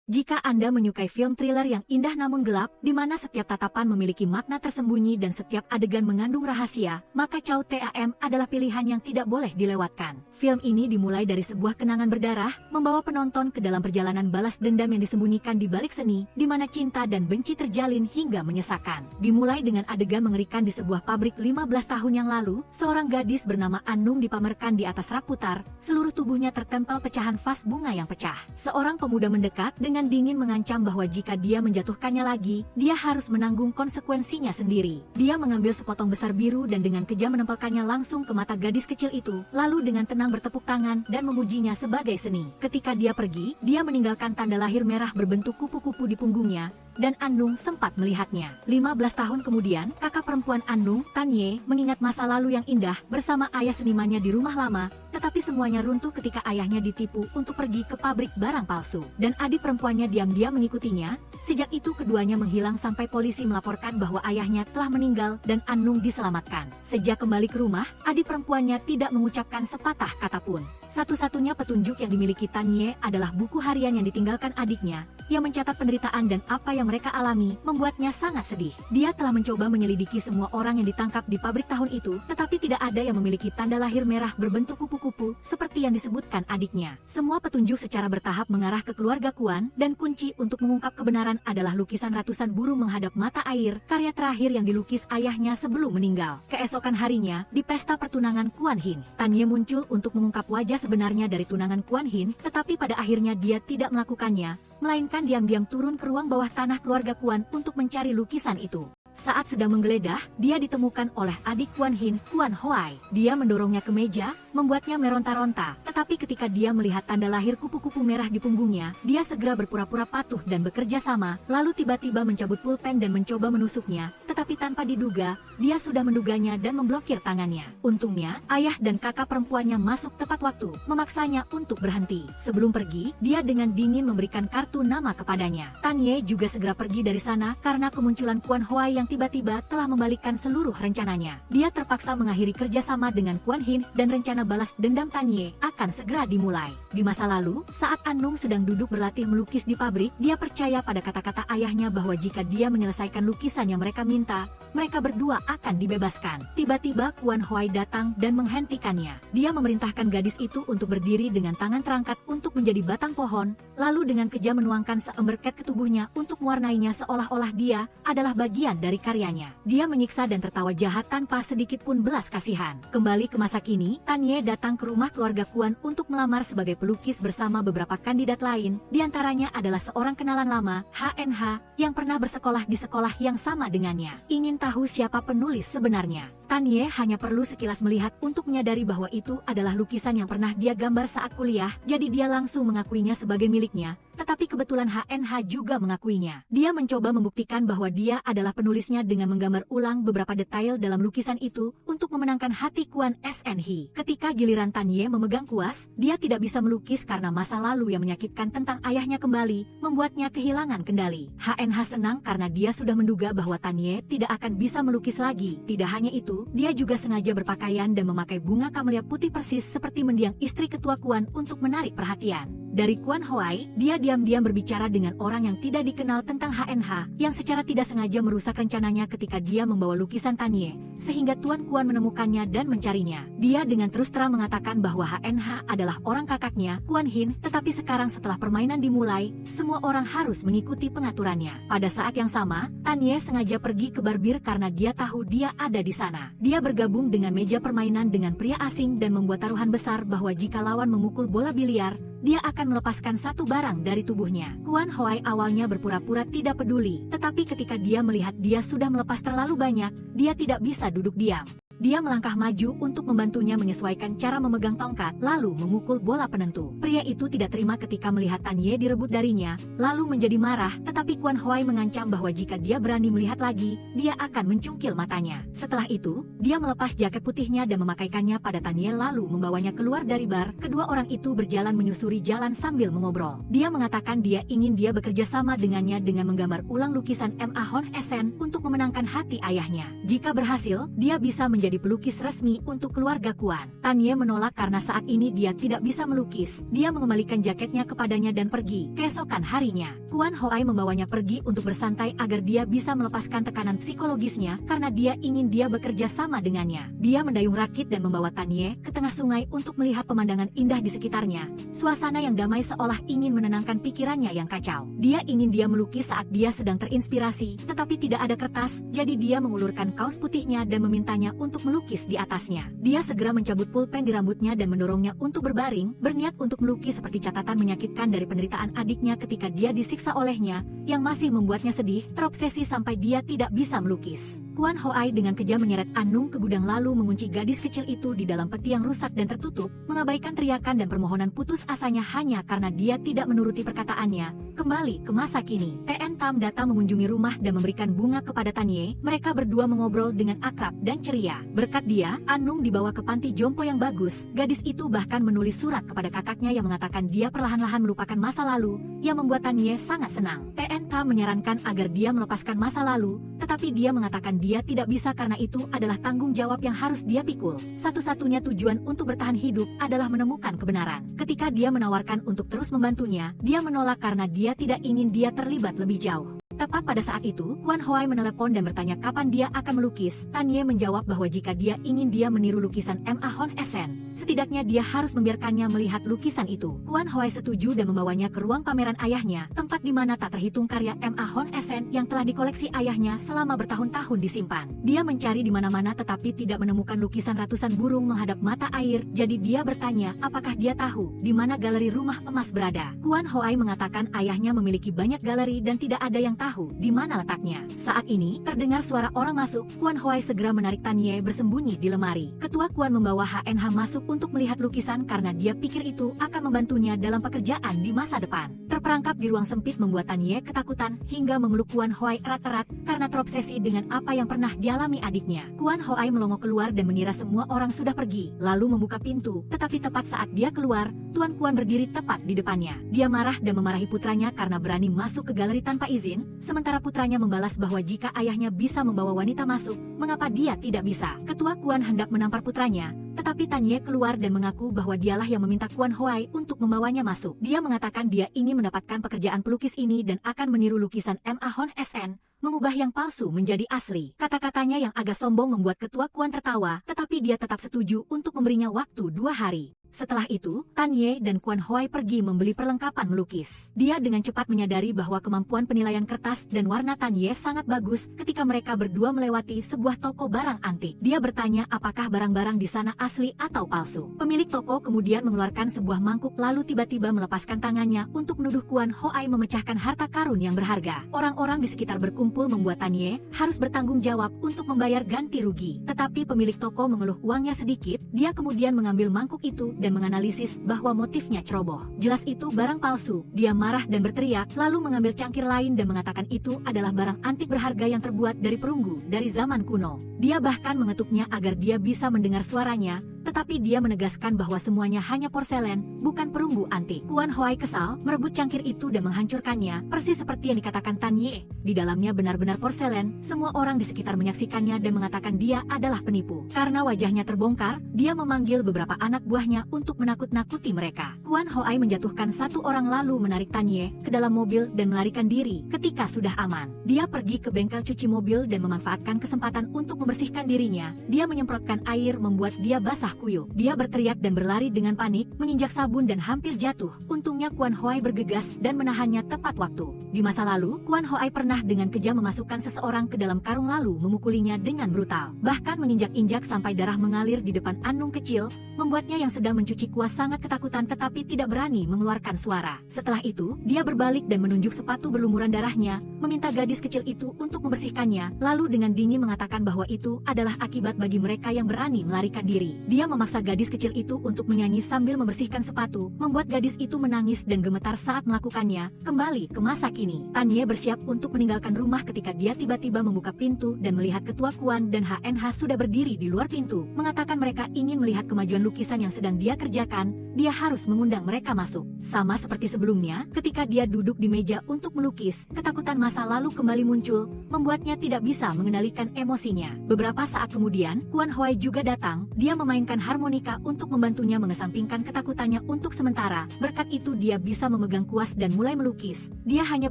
Jika Anda menyukai film thriller yang indah namun gelap, di mana setiap tatapan memiliki makna tersembunyi dan setiap adegan mengandung rahasia, maka Chow TAM adalah pilihan yang tidak boleh dilewatkan. Film ini dimulai dari sebuah kenangan berdarah, membawa penonton ke dalam perjalanan balas dendam yang disembunyikan di balik seni, di mana cinta dan benci terjalin hingga menyesakan. Dimulai dengan adegan mengerikan di sebuah pabrik 15 tahun yang lalu, seorang gadis bernama Annung dipamerkan di atas rak putar, seluruh tubuhnya tertempel pecahan vas bunga yang pecah. Seorang pemuda mendekat dengan dingin mengancam bahwa jika dia menjatuhkannya lagi, dia harus menanggung konsekuensinya sendiri. Dia mengambil sepotong besar biru dan dengan kejam menempelkannya langsung ke mata gadis kecil itu, lalu dengan tenang bertepuk tangan dan memujinya sebagai seni. Ketika dia pergi, dia meninggalkan tanda lahir merah berbentuk kupu-kupu di punggungnya, dan Annung sempat melihatnya. 15 tahun kemudian, kakak perempuan Annung, Tan Ye, mengingat masa lalu yang indah bersama ayah senimannya di rumah lama, tetapi semuanya runtuh ketika ayahnya ditipu untuk pergi ke pabrik barang palsu. Dan adik perempuannya diam-diam mengikutinya. Sejak itu keduanya menghilang sampai polisi melaporkan bahwa ayahnya telah meninggal dan Annung diselamatkan. Sejak kembali ke rumah, adik perempuannya tidak mengucapkan sepatah kata pun. Satu-satunya petunjuk yang dimiliki Tan Ye adalah buku harian yang ditinggalkan adiknya, yang mencatat penderitaan dan apa yang mereka alami, membuatnya sangat sedih. Dia telah mencoba menyelidiki semua orang yang ditangkap di pabrik tahun itu, tetapi tidak ada yang memiliki tanda lahir merah berbentuk kupu-kupu, seperti yang disebutkan adiknya. Semua petunjuk secara bertahap mengarah ke keluarga Kuan, dan kunci untuk mengungkap kebenaran adalah lukisan ratusan burung menghadap mata air, karya terakhir yang dilukis ayahnya sebelum meninggal. Keesokan harinya, di pesta pertunangan Kuan Hin, Tan Ye muncul untuk mengungkap wajah sebenarnya dari tunangan Kuan Hin, tetapi pada akhirnya dia tidak melakukannya, melainkan diam-diam turun ke ruang bawah tanah keluarga Kuan untuk mencari lukisan itu. Saat sedang menggeledah, dia ditemukan oleh adik Kuan Hin, Kuan Hoai. Dia mendorongnya ke meja, membuatnya meronta-ronta. Tetapi ketika dia melihat tanda lahir kupu-kupu merah di punggungnya, dia segera berpura-pura patuh dan bekerja sama, lalu tiba-tiba mencabut pulpen dan mencoba menusuknya. Tetapi tanpa diduga, dia sudah menduganya dan memblokir tangannya. Untungnya, ayah dan kakak perempuannya masuk tepat waktu, memaksanya untuk berhenti. Sebelum pergi, dia dengan dingin memberikan kartu nama kepadanya. Tan Ye juga segera pergi dari sana karena kemunculan Kuan Hoai yang tiba-tiba telah membalikkan seluruh rencananya. Dia terpaksa mengakhiri kerjasama dengan Kuan Hin dan rencana balas dendam Tan Ye akan segera dimulai. Di masa lalu, saat Annung sedang duduk berlatih melukis di pabrik, dia percaya pada kata-kata ayahnya bahwa jika dia menyelesaikan lukisan yang mereka minta, mereka berdua akan dibebaskan. Tiba-tiba Kuan Hoai datang dan menghentikannya. Dia memerintahkan gadis itu untuk berdiri dengan tangan terangkat untuk menjadi batang pohon, lalu dengan kejam menuangkan seember cat ke tubuhnya untuk mewarnainya seolah-olah dia adalah bagian dari karyanya. Dia menyiksa dan tertawa jahat tanpa sedikit pun belas kasihan. Kembali ke masa kini, Tan Ye datang ke rumah keluarga Kuan untuk melamar sebagai pelukis bersama beberapa kandidat lain. Di antaranya adalah seorang kenalan lama, HNH, yang pernah bersekolah di sekolah yang sama dengannya. Ingin tahu siapa penulis sebenarnya? Tan Ye hanya perlu sekilas melihat untuk menyadari bahwa itu adalah lukisan yang pernah dia gambar saat kuliah, jadi dia langsung mengakuinya sebagai miliknya. Tetapi kebetulan HNH juga mengakuinya. Dia mencoba membuktikan bahwa dia adalah penulisnya dengan menggambar ulang beberapa detail dalam lukisan itu untuk memenangkan hati Kuan SNH. Ketika giliran Tan Ye memegang kuas, dia tidak bisa melukis karena masa lalu yang menyakitkan tentang ayahnya kembali, membuatnya kehilangan kendali. HNH senang karena dia sudah menduga bahwa Tan Ye tidak akan bisa melukis lagi. Tidak hanya itu, dia juga sengaja berpakaian dan memakai bunga kamelia putih persis seperti mendiang istri ketua Kuan untuk menarik perhatian. Dari Kuan Hoai, dia diam-diam berbicara dengan orang yang tidak dikenal tentang HNH, yang secara tidak sengaja merusak rencananya ketika dia membawa lukisan Tan Ye, sehingga Tuan Kuan menemukannya dan mencarinya. Dia dengan terus terang mengatakan bahwa HNH adalah orang kakaknya, Kuan Hin, tetapi sekarang setelah permainan dimulai, semua orang harus mengikuti pengaturannya. Pada saat yang sama, Tan Ye sengaja pergi ke barbir karena dia tahu dia ada di sana. Dia bergabung dengan meja permainan dengan pria asing dan membuat taruhan besar bahwa jika lawan memukul bola biliar, dia akan melepaskan satu barang dari tubuhnya. Kuan Hoai awalnya berpura-pura tidak peduli, tetapi ketika dia melihat dia sudah melepas terlalu banyak, dia tidak bisa duduk diam. Dia melangkah maju untuk membantunya menyesuaikan cara memegang tongkat, lalu memukul bola penentu. Pria itu tidak terima ketika melihat Tan Ye direbut darinya, lalu menjadi marah, tetapi Kuan Hoai mengancam bahwa jika dia berani melihat lagi, dia akan mencungkil matanya. Setelah itu, dia melepas jaket putihnya dan memakaikannya pada Tan Ye lalu membawanya keluar dari bar. Kedua orang itu berjalan menyusuri jalan sambil mengobrol. Dia mengatakan dia ingin dia bekerja sama dengannya dengan menggambar ulang lukisan Ma Hon Sen untuk memenangkan hati ayahnya. Jika berhasil, dia bisa menjadi menjadi pelukis resmi untuk keluarga Kuan. Tanye menolak karena saat ini dia tidak bisa melukis. Dia mengembalikan jaketnya kepadanya dan pergi. Keesokan harinya, Kuan Hoai membawanya pergi untuk bersantai agar dia bisa melepaskan tekanan psikologisnya karena dia ingin dia bekerja sama dengannya. Dia mendayung rakit dan membawa Tanye ke tengah sungai untuk melihat pemandangan indah di sekitarnya. Suasana yang damai seolah ingin menenangkan pikirannya yang kacau. Dia ingin dia melukis saat dia sedang terinspirasi, tetapi tidak ada kertas, jadi dia mengulurkan kaos putihnya dan memintanya untuk melukis di atasnya. Dia segera mencabut pulpen di rambutnya dan mendorongnya untuk berbaring, berniat untuk melukis seperti catatan menyakitkan dari penderitaan adiknya ketika dia disiksa olehnya, yang masih membuatnya sedih, terobsesi sampai dia tidak bisa melukis. Kuan Hoai dengan kejam menyeret Anung ke gudang lalu mengunci gadis kecil itu di dalam peti yang rusak dan tertutup, mengabaikan teriakan dan permohonan putus asanya hanya karena dia tidak menuruti perkataannya. Kembali ke masa kini, TN Tam datang mengunjungi rumah dan memberikan bunga kepada Tanye. Mereka berdua mengobrol dengan akrab dan ceria. Berkat dia, Anung dibawa ke panti jompo yang bagus. Gadis itu bahkan menulis surat kepada kakaknya yang mengatakan dia perlahan-lahan melupakan masa lalu, yang membuat Tanye sangat senang. TN Tam menyarankan agar dia melepaskan masa lalu, tetapi dia mengatakan dia tidak bisa karena itu adalah tanggung jawab yang harus dia pikul. Satu-satunya tujuan untuk bertahan hidup adalah menemukan kebenaran. Ketika dia menawarkan untuk terus membantunya, dia menolak karena dia tidak ingin dia terlibat lebih jauh. Tepat pada saat itu, Kuan Hoai menelepon dan bertanya kapan dia akan melukis. Tanye menjawab bahwa jika dia ingin dia meniru lukisan Ma Hon Sen, setidaknya dia harus membiarkannya melihat lukisan itu. Kuan Hoai setuju dan membawanya ke ruang pameran ayahnya, tempat di mana tak terhitung karya Ma Hon Sen yang telah dikoleksi ayahnya selama bertahun-tahun disimpan. Dia mencari di mana-mana tetapi tidak menemukan lukisan ratusan burung menghadap mata air, jadi dia bertanya apakah dia tahu di mana galeri rumah emas berada. Kuan Hoai mengatakan ayahnya memiliki banyak galeri dan tidak ada yang tahu di mana letaknya. Saat ini, terdengar suara orang masuk. Kuan Hoai segera menarik Tanye bersembunyi di lemari. Ketua Kuan membawa HNH masuk untuk melihat lukisan karena dia pikir itu akan membantunya dalam pekerjaan di masa depan. Terperangkap di ruang sempit membuat Tanye ketakutan hingga memeluk Kuan Hoai erat-erat karena terobsesi dengan apa yang pernah dialami adiknya. Kuan Hoai melongo keluar dan mengira semua orang sudah pergi, lalu membuka pintu. Tetapi tepat saat dia keluar, Tuan Kuan berdiri tepat di depannya. Dia marah dan memarahi putranya karena berani masuk ke galeri tanpa izin. Sementara putranya membalas bahwa jika ayahnya bisa membawa wanita masuk, mengapa dia tidak bisa? Ketua Kuan hendak menampar putranya, tetapi Tanye keluar dan mengaku bahwa dialah yang meminta Kuan Hoai untuk membawanya masuk. Dia mengatakan dia ingin mendapatkan pekerjaan pelukis ini dan akan meniru lukisan Ma Hon Sen, mengubah yang palsu menjadi asli. Kata-katanya yang agak sombong membuat Ketua Kuan tertawa, tetapi dia tetap setuju untuk memberinya waktu 2 hari. Setelah itu, Tanye dan Kuan Hoai pergi membeli perlengkapan melukis. Dia dengan cepat menyadari bahwa kemampuan penilaian kertas dan warna Tanye sangat bagus ketika mereka berdua melewati sebuah toko barang antik. Dia bertanya apakah barang-barang di sana asli atau palsu. Pemilik toko kemudian mengeluarkan sebuah mangkuk lalu tiba-tiba melepaskan tangannya untuk menuduh Kuan Hoai memecahkan harta karun yang berharga. Orang-orang di sekitar berkumpul membuat Tanye harus bertanggung jawab untuk membayar ganti rugi. Tetapi pemilik toko mengeluh uangnya sedikit. Dia kemudian mengambil mangkuk itu dan menganalisis bahwa motifnya ceroboh. Jelas itu barang palsu. Dia marah dan berteriak, lalu mengambil cangkir lain dan mengatakan itu adalah barang antik berharga yang terbuat dari perunggu dari zaman kuno. Dia bahkan mengetuknya agar dia bisa mendengar suaranya, tetapi dia menegaskan bahwa semuanya hanya porselen, bukan perunggu antik. Kuan Hoai kesal, merebut cangkir itu dan menghancurkannya, persis seperti yang dikatakan Tanye. Di dalamnya benar-benar porselen. Semua orang di sekitar menyaksikannya dan mengatakan dia adalah penipu. Karena wajahnya terbongkar, dia memanggil beberapa anak buahnya untuk menakut-nakuti mereka. Kuan Hoai menjatuhkan satu orang lalu menarik Tanye ke dalam mobil dan melarikan diri. Ketika sudah aman, dia pergi ke bengkel cuci mobil dan memanfaatkan kesempatan untuk membersihkan dirinya. Dia menyemprotkan air membuat dia basah kuyup. Dia berteriak dan berlari dengan panik, menginjak sabun dan hampir jatuh. Untungnya Kuan Hoai bergegas dan menahannya tepat waktu. Di masa lalu, Kuan Hoai pernah dengan kejam memasukkan seseorang ke dalam karung lalu memukulinya dengan brutal. Bahkan menginjak-injak sampai darah mengalir di depan Anung kecil, membuatnya yang sedang mencuci kuah sangat ketakutan tetapi tidak berani mengeluarkan suara. Setelah itu, dia berbalik dan menunjuk sepatu berlumuran darahnya, meminta gadis kecil itu untuk membersihkannya, lalu dengan dingin mengatakan bahwa itu adalah akibat bagi mereka yang berani melarikan diri. Dia Dia memaksa gadis kecil itu untuk menyanyi sambil membersihkan sepatu, membuat gadis itu menangis dan gemetar saat melakukannya. Kembali ke masa kini, Tanye bersiap untuk meninggalkan rumah ketika dia tiba-tiba membuka pintu dan melihat Ketua Kuan dan HNH sudah berdiri di luar pintu, mengatakan mereka ingin melihat kemajuan lukisan yang sedang dia kerjakan. Dia harus mengundang mereka masuk. Sama seperti sebelumnya, ketika dia duduk di meja untuk melukis, ketakutan masa lalu kembali muncul, membuatnya tidak bisa mengendalikan emosinya. Beberapa saat kemudian, Kuan Hoi juga datang. Dia memainkan harmonika untuk membantunya mengesampingkan ketakutannya untuk sementara. Berkat itu dia bisa memegang kuas dan mulai melukis. Dia hanya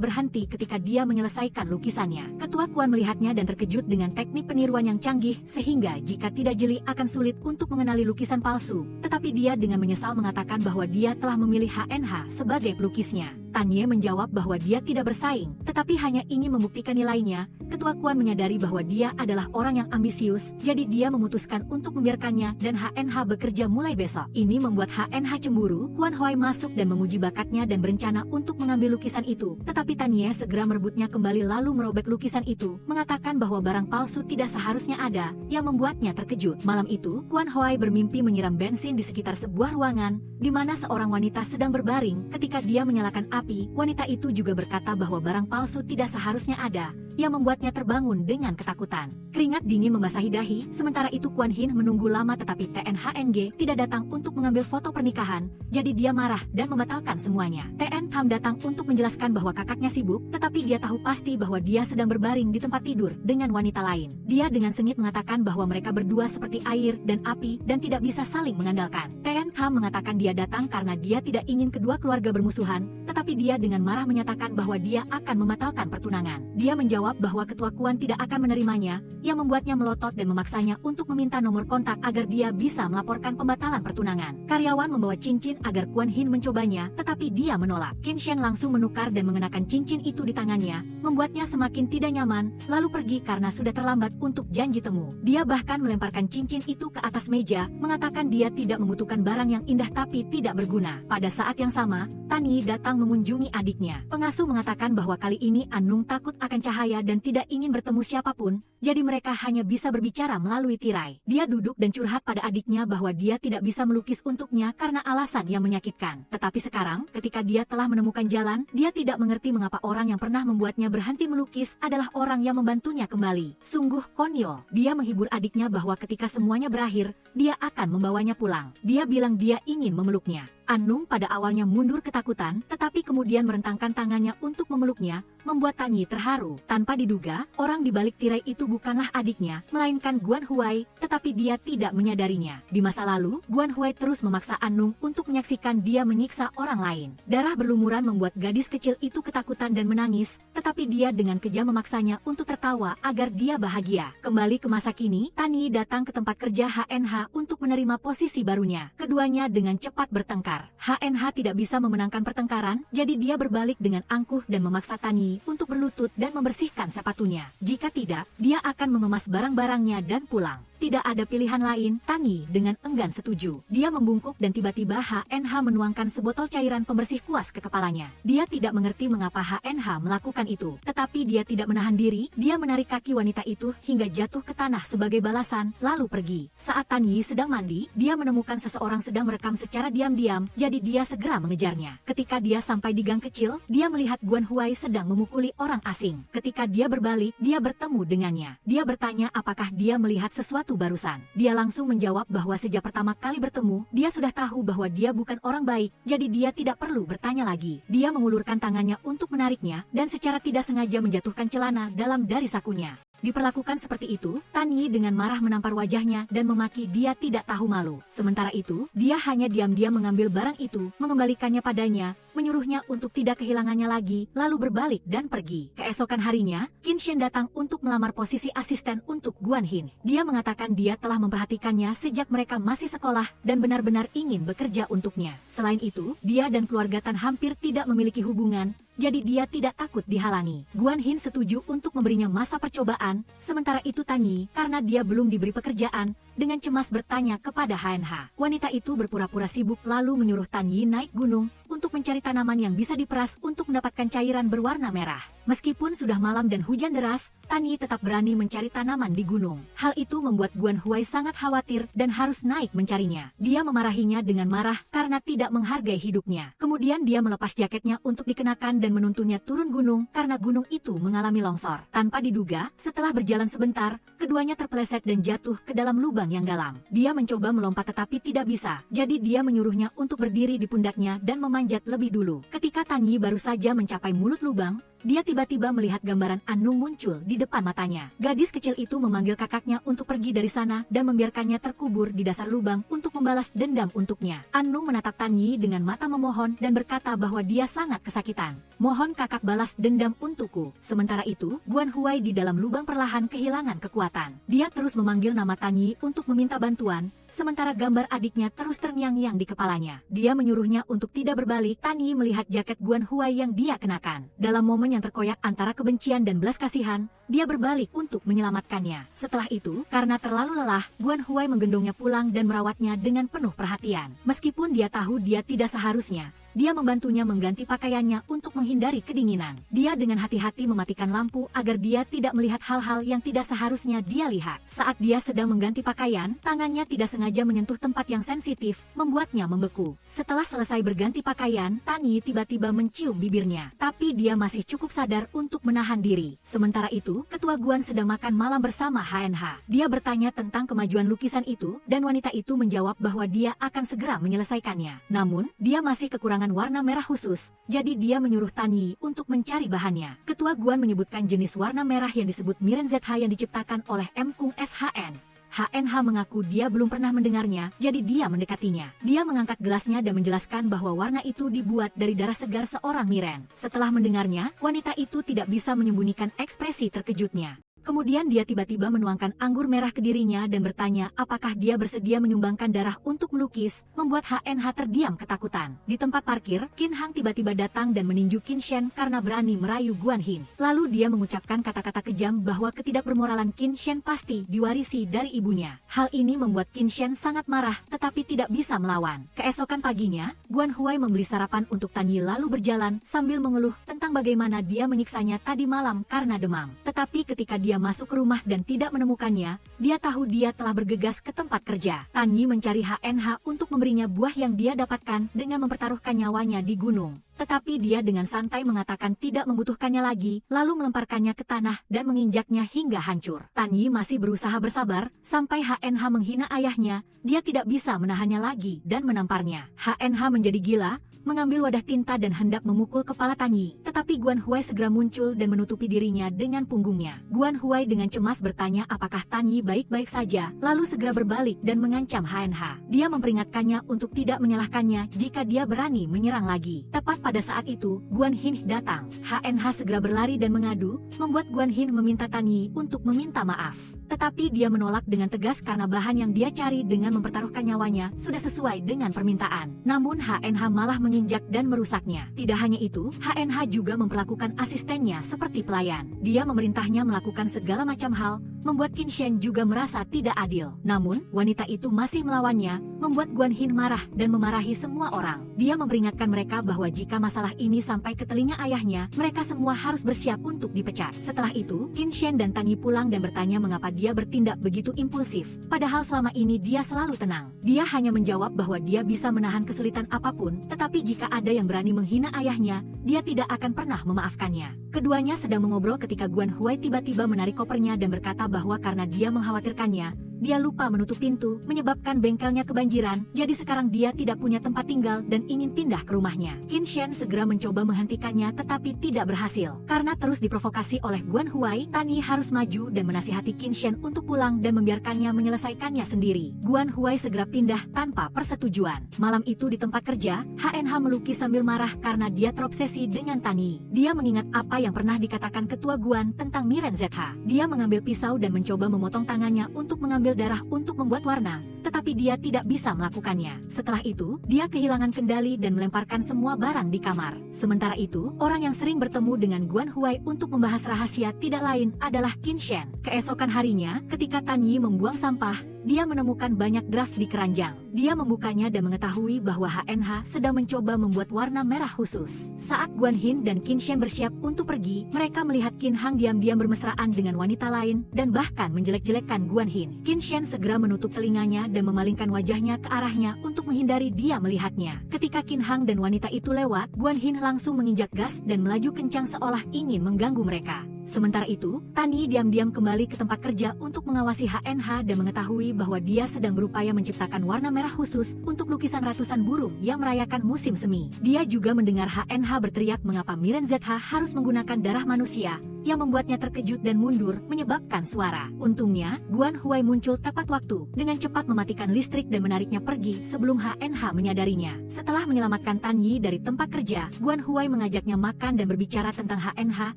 berhenti ketika dia menyelesaikan lukisannya. Ketua Kuan melihatnya dan terkejut dengan teknik peniruan yang canggih, sehingga jika tidak jeli akan sulit untuk mengenali lukisan palsu. Tetapi dia dengan menyesal mengatakan bahwa dia telah memilih HNH sebagai pelukisnya. Tanye menjawab bahwa dia tidak bersaing, tetapi hanya ingin membuktikan nilainya. Ketua Kuan menyadari bahwa dia adalah orang yang ambisius, jadi dia memutuskan untuk membiarkannya dan HNH bekerja mulai besok. Ini membuat HNH cemburu. Kuan Hoi masuk dan memuji bakatnya dan berencana untuk mengambil lukisan itu. Tetapi Tanye segera merebutnya kembali lalu merobek lukisan itu, mengatakan bahwa barang palsu tidak seharusnya ada, yang membuatnya terkejut. Malam itu, Kuan Hoi bermimpi menyiram bensin di sekitar sebuah ruangan, di mana seorang wanita sedang berbaring. Ketika dia menyalakan api, wanita itu juga berkata bahwa barang palsu tidak seharusnya ada, yang membuatnya terbangun dengan ketakutan. Keringat dingin membasahi dahi, sementara itu Kuan Hin menunggu lama tetapi TNHNG tidak datang untuk mengambil foto pernikahan, jadi dia marah dan membatalkan semuanya. TN Tham datang untuk menjelaskan bahwa kakaknya sibuk, tetapi dia tahu pasti bahwa dia sedang berbaring di tempat tidur dengan wanita lain. Dia dengan sengit mengatakan bahwa mereka berdua seperti air dan api dan tidak bisa saling mengandalkan. TN Tham mengatakan dia datang karena dia tidak ingin kedua keluarga bermusuhan, tetapi dia dengan marah menyatakan bahwa dia akan membatalkan pertunangan. Dia menjawab bahwa Ketua Kuan tidak akan menerimanya, yang membuatnya melotot dan memaksanya untuk meminta nomor kontak agar dia bisa melaporkan pembatalan pertunangan. Karyawan membawa cincin agar Kuan Hin mencobanya, tetapi dia menolak. Qin Shen langsung menukar dan mengenakan cincin itu di tangannya, membuatnya semakin tidak nyaman, lalu pergi karena sudah terlambat untuk janji temu. Dia bahkan melemparkan cincin itu ke atas meja, mengatakan dia tidak membutuhkan barang yang indah tapi tidak berguna. Pada saat yang sama, Tani datang mengunjungi adiknya. Pengasuh mengatakan bahwa kali ini Anung takut akan cahaya dan tidak ingin bertemu siapapun, jadi mereka hanya bisa berbicara melalui tirai. Dia duduk dan curhat pada adiknya bahwa dia tidak bisa melukis untuknya karena alasan yang menyakitkan. Tetapi sekarang, ketika dia telah menemukan jalan, dia tidak mengerti mengapa orang yang pernah membuatnya berhenti melukis adalah orang yang membantunya kembali. Sungguh konyol. Dia menghibur adiknya bahwa ketika semuanya berakhir, dia akan membawanya pulang. Dia bilang dia ingin memeluknya. Anung pada awalnya mundur ketakutan, tetapi kemudian merentangkan tangannya untuk memeluknya, membuat Tanye terharu. Tanpa diduga, orang di balik tirai itu bukanlah adiknya, melainkan Guan Huai, tetapi dia tidak menyadarinya. Di masa lalu, Guan Huai terus memaksa Anung untuk menyaksikan dia menyiksa orang lain. Darah berlumuran membuat gadis kecil itu ketakutan dan menangis, tetapi dia dengan kejam memaksanya untuk tertawa agar dia bahagia. Kembali ke masa kini, Tanye datang ke tempat kerja HNH untuk menerima posisi barunya. Keduanya dengan cepat bertengkar. HNH tidak bisa memenangkan pertengkaran, jadi dia berbalik dengan angkuh dan memaksa Tanye untuk berlutut dan membersihkan sepatunya. Jika tidak, dia akan mengemas barang-barangnya dan pulang. Tidak ada pilihan lain, Tanye dengan enggan setuju. Dia membungkuk dan tiba-tiba HNH menuangkan sebotol cairan pembersih kuas ke kepalanya. Dia tidak mengerti mengapa HNH melakukan itu. Tetapi dia tidak menahan diri, dia menarik kaki wanita itu hingga jatuh ke tanah sebagai balasan, lalu pergi. Saat Tanye sedang mandi, dia menemukan seseorang sedang merekam secara diam-diam, jadi dia segera mengejarnya. Ketika dia sampai di gang kecil, dia melihat Guan Huai sedang memukuli orang asing. Ketika dia berbalik, dia bertemu dengannya. Dia bertanya apakah dia melihat sesuatu barusan. Dia langsung menjawab bahwa sejak pertama kali bertemu, dia sudah tahu bahwa dia bukan orang baik, jadi dia tidak perlu bertanya lagi. Dia mengulurkan tangannya untuk menariknya, dan secara tidak sengaja menjatuhkan celana dalam dari sakunya. Diperlakukan seperti itu, Tanye dengan marah menampar wajahnya dan memaki dia tidak tahu malu. Sementara itu, dia hanya diam-diam mengambil barang itu, mengembalikannya padanya, menyuruhnya untuk tidak kehilangannya lagi, lalu berbalik dan pergi. Keesokan harinya, Qin Shen datang untuk melamar posisi asisten untuk Guan Hin. Dia mengatakan dia telah memperhatikannya sejak mereka masih sekolah dan benar-benar ingin bekerja untuknya. Selain itu, dia dan keluarga Tan hampir tidak memiliki hubungan, jadi dia tidak takut dihalangi. Guan Hin setuju untuk memberinya masa percobaan, sementara itu Tanye, karena dia belum diberi pekerjaan, dengan cemas bertanya kepada HNH. Wanita itu berpura-pura sibuk lalu menyuruh Tan Yi naik gunung untuk mencari tanaman yang bisa diperas untuk mendapatkan cairan berwarna merah. Meskipun sudah malam dan hujan deras, Tan Yi tetap berani mencari tanaman di gunung. Hal itu membuat Guan Huai sangat khawatir dan harus naik mencarinya. Dia memarahinya dengan marah karena tidak menghargai hidupnya. Kemudian dia melepas jaketnya untuk dikenakan dan menuntunnya turun gunung karena gunung itu mengalami longsor. Tanpa diduga, setelah berjalan sebentar, keduanya terpeleset dan jatuh ke dalam lubang yang dalam. Dia mencoba melompat tetapi tidak bisa, jadi dia menyuruhnya untuk berdiri di pundaknya dan memanjat lebih dulu. Ketika Tan Yi baru saja mencapai mulut lubang, dia tiba-tiba melihat gambaran Anung muncul di depan matanya. Gadis kecil itu memanggil kakaknya untuk pergi dari sana dan membiarkannya terkubur di dasar lubang untuk membalas dendam untuknya. Anung menatap Tan Yi dengan mata memohon dan berkata bahwa dia sangat kesakitan. Mohon kakak balas dendam untukku. Sementara itu, Guan Huai di dalam lubang perlahan kehilangan kekuatan. Dia terus memanggil nama Tan Yi untuk meminta bantuan, sementara gambar adiknya terus terngiang-ngiang di kepalanya. Dia menyuruhnya untuk tidak berbalik. Tan Yi melihat jaket Guan Huai yang dia kenakan. Dalam momen yang terkoyak antara kebencian dan belas kasihan, dia berbalik untuk menyelamatkannya. Setelah itu, karena terlalu lelah, Guan Huai menggendongnya pulang dan merawatnya dengan penuh perhatian. Meskipun dia tahu dia tidak seharusnya, dia membantunya mengganti pakaiannya untuk menghindari kedinginan. Dia dengan hati-hati mematikan lampu agar dia tidak melihat hal-hal yang tidak seharusnya dia lihat. Saat dia sedang mengganti pakaian, tangannya tidak sengaja menyentuh tempat yang sensitif, membuatnya membeku. Setelah selesai berganti pakaian, Tan Yi tiba-tiba mencium bibirnya. Tapi dia masih cukup sadar untuk menahan diri. Sementara itu, Ketua Guan sedang makan malam bersama HNH. Dia bertanya tentang kemajuan lukisan itu, dan wanita itu menjawab bahwa dia akan segera menyelesaikannya. Namun, dia masih kekurangan warna merah khusus, jadi dia menyuruh Tan Yi untuk mencari bahannya. Ketua Guan menyebutkan jenis warna merah yang disebut Miren ZH yang diciptakan oleh M. Kung SHN. HNH mengaku dia belum pernah mendengarnya, jadi dia mendekatinya. Dia mengangkat gelasnya dan menjelaskan bahwa warna itu dibuat dari darah segar seorang Miren. Setelah mendengarnya, wanita itu tidak bisa menyembunyikan ekspresi terkejutnya. Kemudian dia tiba-tiba menuangkan anggur merah ke dirinya dan bertanya apakah dia bersedia menyumbangkan darah untuk melukis, membuat HNH terdiam ketakutan. Di tempat parkir, Qin Hang tiba-tiba datang dan meninju Qin Shen karena berani merayu Guan Hin. Lalu dia mengucapkan kata-kata kejam bahwa ketidakbermoralan Qin Shen pasti diwarisi dari ibunya. Hal ini membuat Qin Shen sangat marah tetapi tidak bisa melawan. Keesokan paginya, Guan Huai membeli sarapan untuk Tan Yi lalu berjalan sambil mengeluh tentang bagaimana dia menyiksanya tadi malam karena demam. Tetapi ketika dia masuk ke rumah dan tidak menemukannya, dia tahu dia telah bergegas ke tempat kerja. Tan Yi mencari HNH untuk memberinya buah yang dia dapatkan dengan mempertaruhkan nyawanya di gunung. Tetapi dia dengan santai mengatakan tidak membutuhkannya lagi, lalu melemparkannya ke tanah dan menginjaknya hingga hancur. Tan Yi masih berusaha bersabar, sampai HNH menghina ayahnya, dia tidak bisa menahannya lagi dan menamparnya. HNH menjadi gila, mengambil wadah tinta dan hendak memukul kepala Tan Yi. Tetapi Guan Huai segera muncul dan menutupi dirinya dengan punggungnya. Guan Huai dengan cemas bertanya apakah Tan Yi baik-baik saja, lalu segera berbalik dan mengancam HNH. Dia memperingatkannya untuk tidak menyalahkannya jika dia berani menyerang lagi. Tepat pada saat itu, Guan Hin datang. HNH segera berlari dan mengadu, membuat Guan Hin meminta Tan Yi untuk meminta maaf. Tetapi dia menolak dengan tegas karena bahan yang dia cari dengan mempertaruhkan nyawanya sudah sesuai dengan permintaan. Namun HNH malah menginjak dan merusaknya. Tidak hanya itu, HNH juga memperlakukan asistennya seperti pelayan. Dia memerintahnya melakukan segala macam hal, membuat Qin Shen juga merasa tidak adil. Namun, wanita itu masih melawannya, membuat Guan Hin marah dan memarahi semua orang. Dia memperingatkan mereka bahwa jika masalah ini sampai ke telinga ayahnya, mereka semua harus bersiap untuk dipecat. Setelah itu, Qin Shen dan Tan Yi pulang dan bertanya mengapa dia bertindak begitu impulsif. Padahal selama ini dia selalu tenang. Dia hanya menjawab bahwa dia bisa menahan kesulitan apapun, tetapi jika ada yang berani menghina ayahnya, dia tidak akan pernah memaafkannya. Keduanya sedang mengobrol ketika Guan Huai tiba-tiba menarik kopernya dan berkata bahwa karena dia mengkhawatirkannya, dia lupa menutup pintu, menyebabkan bengkelnya kebanjiran, jadi sekarang dia tidak punya tempat tinggal dan ingin pindah ke rumahnya. Qin Shen segera mencoba menghentikannya tetapi tidak berhasil. Karena terus diprovokasi oleh Guan Huai, Tan Yi harus maju dan menasihati Qin Shen untuk pulang dan membiarkannya menyelesaikannya sendiri. Guan Huai segera pindah tanpa persetujuan. Malam itu di tempat kerja, HNH melukis sambil marah karena dia terobsesi dengan Tan Yi. Dia mengingat apa yang pernah dikatakan Ketua Guan tentang Miren ZH. Dia mengambil pisau dan mencoba memotong tangannya untuk mengambil darah untuk membuat warna, tetapi dia tidak bisa melakukannya. Setelah itu, dia kehilangan kendali dan melemparkan semua barang di kamar. Sementara itu, orang yang sering bertemu dengan Guan Huai untuk membahas rahasia tidak lain adalah Qin Shen. Keesokan harinya, ketika Tan Yi membuang sampah, dia menemukan banyak draft di keranjang. Dia membukanya dan mengetahui bahwa HNH sedang mencoba membuat warna merah khusus. Saat Guan Hin dan Qin Shen bersiap untuk pergi, mereka melihat Qin Hang diam-diam bermesraan dengan wanita lain dan bahkan menjelek-jelekan Guan Hin. Qin Shen segera menutup telinganya dan memalingkan wajahnya ke arahnya untuk menghindari dia melihatnya. Ketika Qin Hang dan wanita itu lewat, Guan Hin langsung menginjak gas dan melaju kencang seolah ingin mengganggu mereka. Sementara itu, Tan Yi diam-diam kembali ke tempat kerja untuk mengawasi HNH dan mengetahui bahwa dia sedang berupaya menciptakan warna merah khusus untuk lukisan ratusan burung yang merayakan musim semi. Dia juga mendengar HNH berteriak mengapa Miren ZH harus menggunakan darah manusia, yang membuatnya terkejut dan mundur, menyebabkan suara. Untungnya, Guan Huai muncul tepat waktu, dengan cepat mematikan listrik dan menariknya pergi sebelum HNH menyadarinya. Setelah menyelamatkan Tan Yi dari tempat kerja, Guan Huai mengajaknya makan dan berbicara tentang HNH